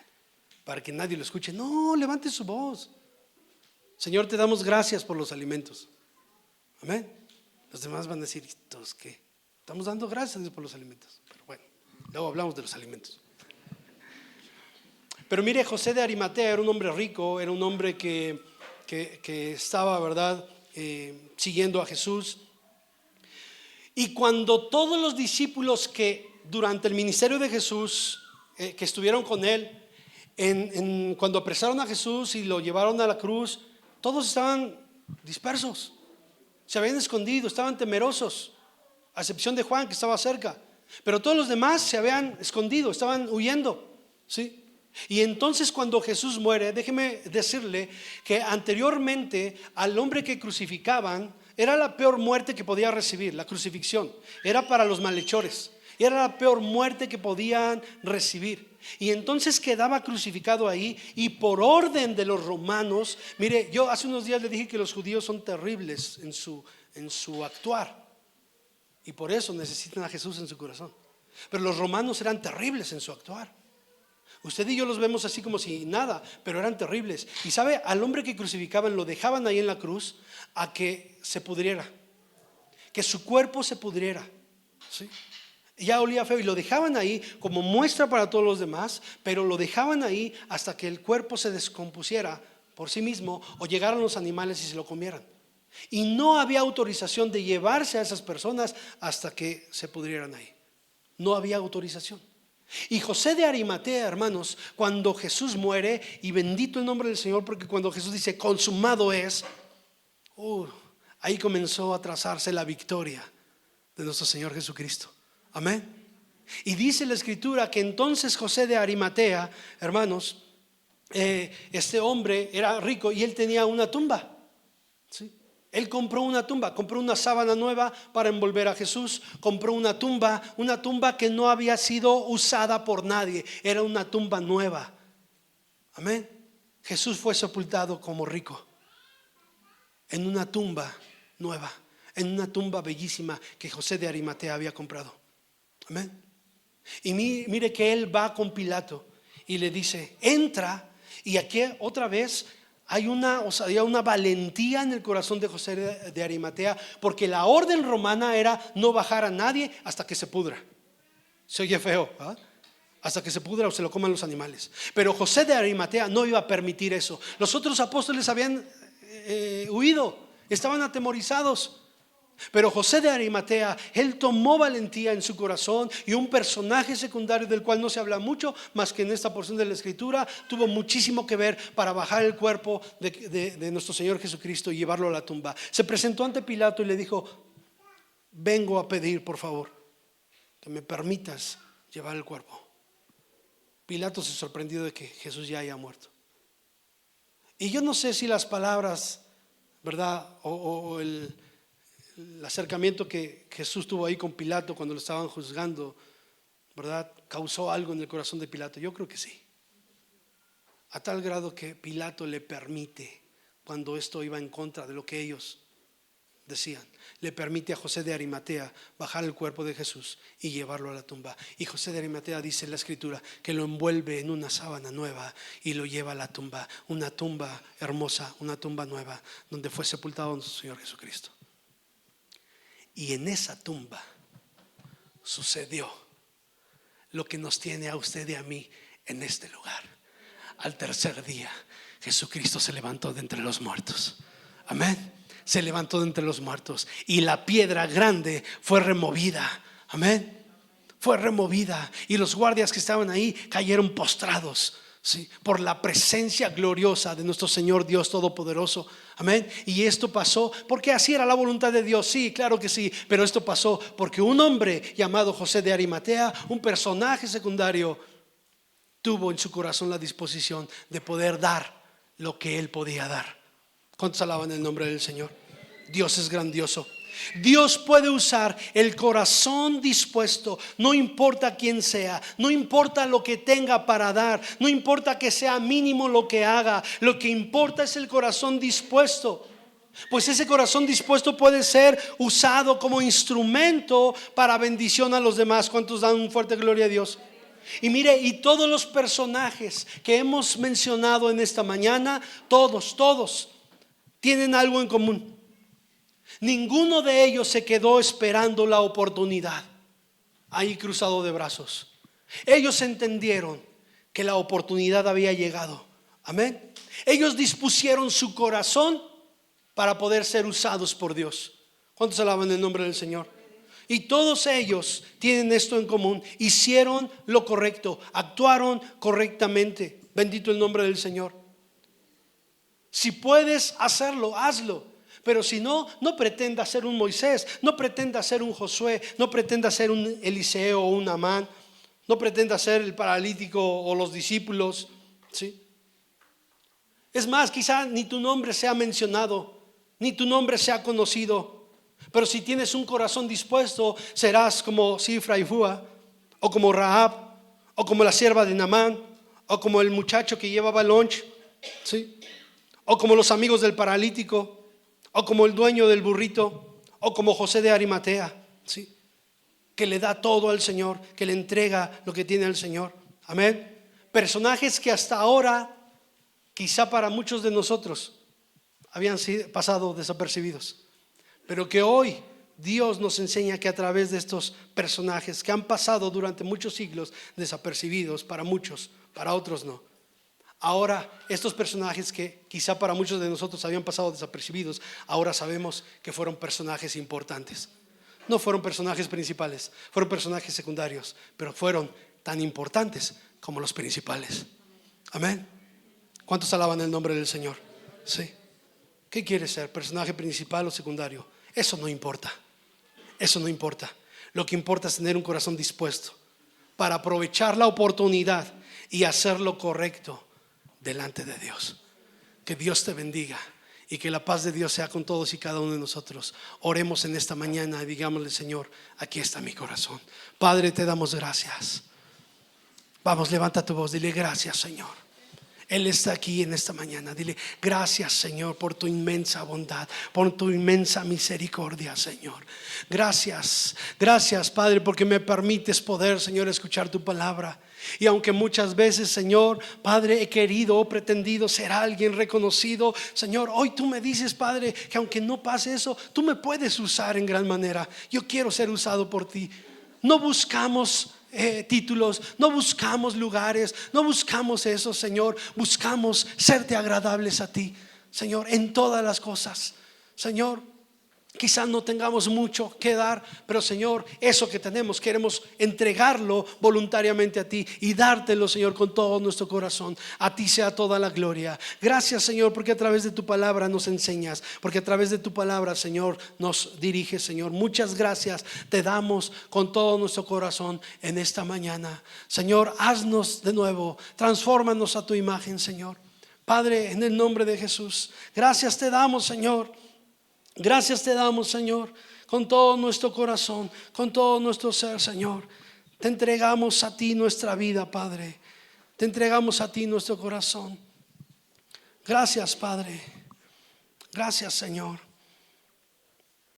Para que nadie lo escuche. No, levante su voz. Señor, te damos gracias por los alimentos. Amén. Los demás van a decir, ¿estos qué? Estamos dando gracias a Dios por los alimentos. Pero bueno, luego hablamos de los alimentos. Pero mire, José de Arimatea era un hombre rico, era un hombre que estaba, ¿verdad?, siguiendo a Jesús. Y cuando todos los discípulos que durante el ministerio de Jesús, que estuvieron con él, cuando apresaron a Jesús y lo llevaron a la cruz, todos estaban dispersos. Se habían escondido, estaban temerosos, a excepción de Juan, que estaba cerca. Pero todos los demás se habían escondido, estaban huyendo, ¿sí? Y entonces cuando Jesús muere, déjeme decirle que anteriormente al hombre que crucificaban era la peor muerte que podía recibir, la crucifixión. Era para los malhechores, era la peor muerte que podían recibir. Y entonces quedaba crucificado ahí, y por orden de los romanos. Mire, yo hace unos días le dije que los judíos son terribles en su actuar, y por eso necesitan a Jesús en su corazón. Pero los romanos eran terribles en su actuar. Usted y yo los vemos así como si nada, pero eran terribles. Y sabe, al hombre que crucificaban lo dejaban ahí en la cruz a que se pudriera, que su cuerpo se pudriera, ¿sí? Ya olía feo y lo dejaban ahí como muestra para todos los demás, pero lo dejaban ahí hasta que el cuerpo se descompusiera por sí mismo o llegaran los animales y se lo comieran. Y no había autorización de llevarse a esas personas hasta que se pudrieran ahí. No había autorización. Y José de Arimatea, hermanos, cuando Jesús muere, y bendito el nombre del Señor, porque cuando Jesús dice consumado es, ahí comenzó a trazarse la victoria de nuestro Señor Jesucristo. Amén. Y dice la escritura que entonces José de Arimatea, hermanos, este hombre era rico y él tenía una tumba, ¿sí? Él compró una tumba, compró una sábana nueva para envolver a Jesús, compró una tumba que no había sido usada por nadie, era una tumba nueva. Amén. Jesús fue sepultado como rico en una tumba nueva, en una tumba bellísima que José de Arimatea había comprado. Amén. Y mire que él va con Pilato y le dice, entra. Y aquí otra vez hay una valentía en el corazón de José de Arimatea, porque la orden romana era no bajar a nadie hasta que se pudra. Se oye feo, ¿ah? Hasta que se pudra o se lo coman los animales. Pero José de Arimatea no iba a permitir eso. Los otros apóstoles habían huido, estaban atemorizados. Pero José de Arimatea, él tomó valentía en su corazón, y un personaje secundario del cual no se habla mucho, más que en esta porción de la escritura, tuvo muchísimo que ver para bajar el cuerpo de nuestro Señor Jesucristo y llevarlo a la tumba. Se presentó ante Pilato y le dijo, vengo a pedir por favor que me permitas llevar el cuerpo. Pilato se sorprendió de que Jesús ya haya muerto. Y yo no sé si las palabras, ¿verdad? O el acercamiento que Jesús tuvo ahí con Pilato cuando lo estaban juzgando, ¿verdad? Causó algo en el corazón de Pilato. Yo creo que sí. A tal grado que Pilato le permite, cuando esto iba en contra de lo que ellos decían, le permite a José de Arimatea bajar el cuerpo de Jesús y llevarlo a la tumba. Y José de Arimatea, dice en la escritura, que lo envuelve en una sábana nueva y lo lleva a la tumba. Una tumba hermosa, una tumba nueva, donde fue sepultado nuestro Señor Jesucristo. Y en esa tumba sucedió lo que nos tiene a usted y a mí en este lugar. Al tercer día Jesucristo se levantó de entre los muertos. Amén. Se levantó de entre los muertos y la piedra grande fue removida. Amén. Fue removida y los guardias que estaban ahí cayeron postrados, ¿sí? Por la presencia gloriosa de nuestro Señor Dios Todopoderoso. Amén. Y esto pasó porque así era la voluntad de Dios. Sí, claro que sí. Pero esto pasó porque un hombre llamado José de Arimatea, un personaje secundario, tuvo en su corazón la disposición de poder dar lo que él podía dar. ¿Cuántos alaban el nombre del Señor? Dios es grandioso. Dios puede usar el corazón dispuesto, no importa quién sea, no importa lo que tenga para dar, no importa que sea mínimo lo que haga, lo que importa es el corazón dispuesto. Pues ese corazón dispuesto puede ser usado como instrumento para bendición a los demás. ¿Cuántos dan un fuerte gloria a Dios? Y mire, y todos los personajes que hemos mencionado en esta mañana, todos tienen algo en común. Ninguno de ellos se quedó esperando la oportunidad ahí cruzado de brazos. Ellos entendieron que la oportunidad había llegado. Amén. Ellos dispusieron su corazón para poder ser usados por Dios. ¿Cuántos alaban el nombre del Señor? Y todos ellos tienen esto en común: hicieron lo correcto, actuaron correctamente. Bendito el nombre del Señor. Si puedes hacerlo, hazlo. Pero si no, no pretenda ser un Moisés, no pretenda ser un Josué, no pretenda ser un Eliseo o un Amán, no pretenda ser el paralítico o los discípulos, ¿sí? Es más, quizá ni tu nombre sea mencionado, ni tu nombre sea conocido. Pero si tienes un corazón dispuesto, serás como Sifra y Fua, o como Rahab, o como la sierva de Naamán, o como el muchacho que llevaba lunch, ¿sí? O como los amigos del paralítico, o como el dueño del burrito, o como José de Arimatea, ¿sí? Que le da todo al Señor, que le entrega lo que tiene al Señor. Amén. Personajes que hasta ahora, quizá para muchos de nosotros, habían pasado desapercibidos, pero que hoy Dios nos enseña que a través de estos personajes que han pasado durante muchos siglos desapercibidos para muchos, para otros no. Ahora estos personajes que quizá para muchos de nosotros habían pasado desapercibidos, ahora sabemos que fueron personajes importantes. No fueron personajes principales, fueron personajes secundarios, pero fueron tan importantes como los principales. Amén. ¿Cuántos alaban el nombre del Señor? Sí. ¿Qué quieres ser? ¿Personaje principal o secundario? Eso no importa. Eso no importa. Lo que importa es tener un corazón dispuesto para aprovechar la oportunidad y hacer lo correcto delante de Dios. Que Dios te bendiga y que la paz de Dios sea con todos y cada uno de nosotros. Oremos en esta mañana y digámosle: Señor, aquí está mi corazón. Padre, te damos gracias. Vamos, levanta tu voz, dile: gracias, Señor. Él está aquí en esta mañana. Dile: gracias, Señor, por tu inmensa bondad, por tu inmensa misericordia, Señor. Gracias, gracias, Padre, porque me permites poder, Señor, escuchar tu palabra. Y aunque muchas veces, Señor, Padre, he querido o pretendido ser alguien reconocido, Señor, hoy tú me dices, Padre, que aunque no pase eso, tú me puedes usar en gran manera. Yo quiero ser usado por ti. No buscamos títulos, no buscamos lugares, no buscamos eso, Señor. Buscamos serte agradables a ti, Señor, en todas las cosas. Señor, quizás no tengamos mucho que dar, pero Señor, eso que tenemos queremos entregarlo voluntariamente a ti y dártelo, Señor, con todo nuestro corazón. A ti sea toda la gloria. Gracias, Señor, porque a través de tu palabra nos enseñas, porque a través de tu palabra, Señor, nos diriges, Señor. Muchas gracias te damos con todo nuestro corazón en esta mañana. Señor, haznos de nuevo, transfórmanos a tu imagen, Señor. Padre, en el nombre de Jesús, gracias te damos, Señor. Gracias te damos, Señor, con todo nuestro corazón, con todo nuestro ser, Señor. Te entregamos a ti nuestra vida, Padre. Te entregamos a ti nuestro corazón. Gracias, Padre. Gracias, Señor.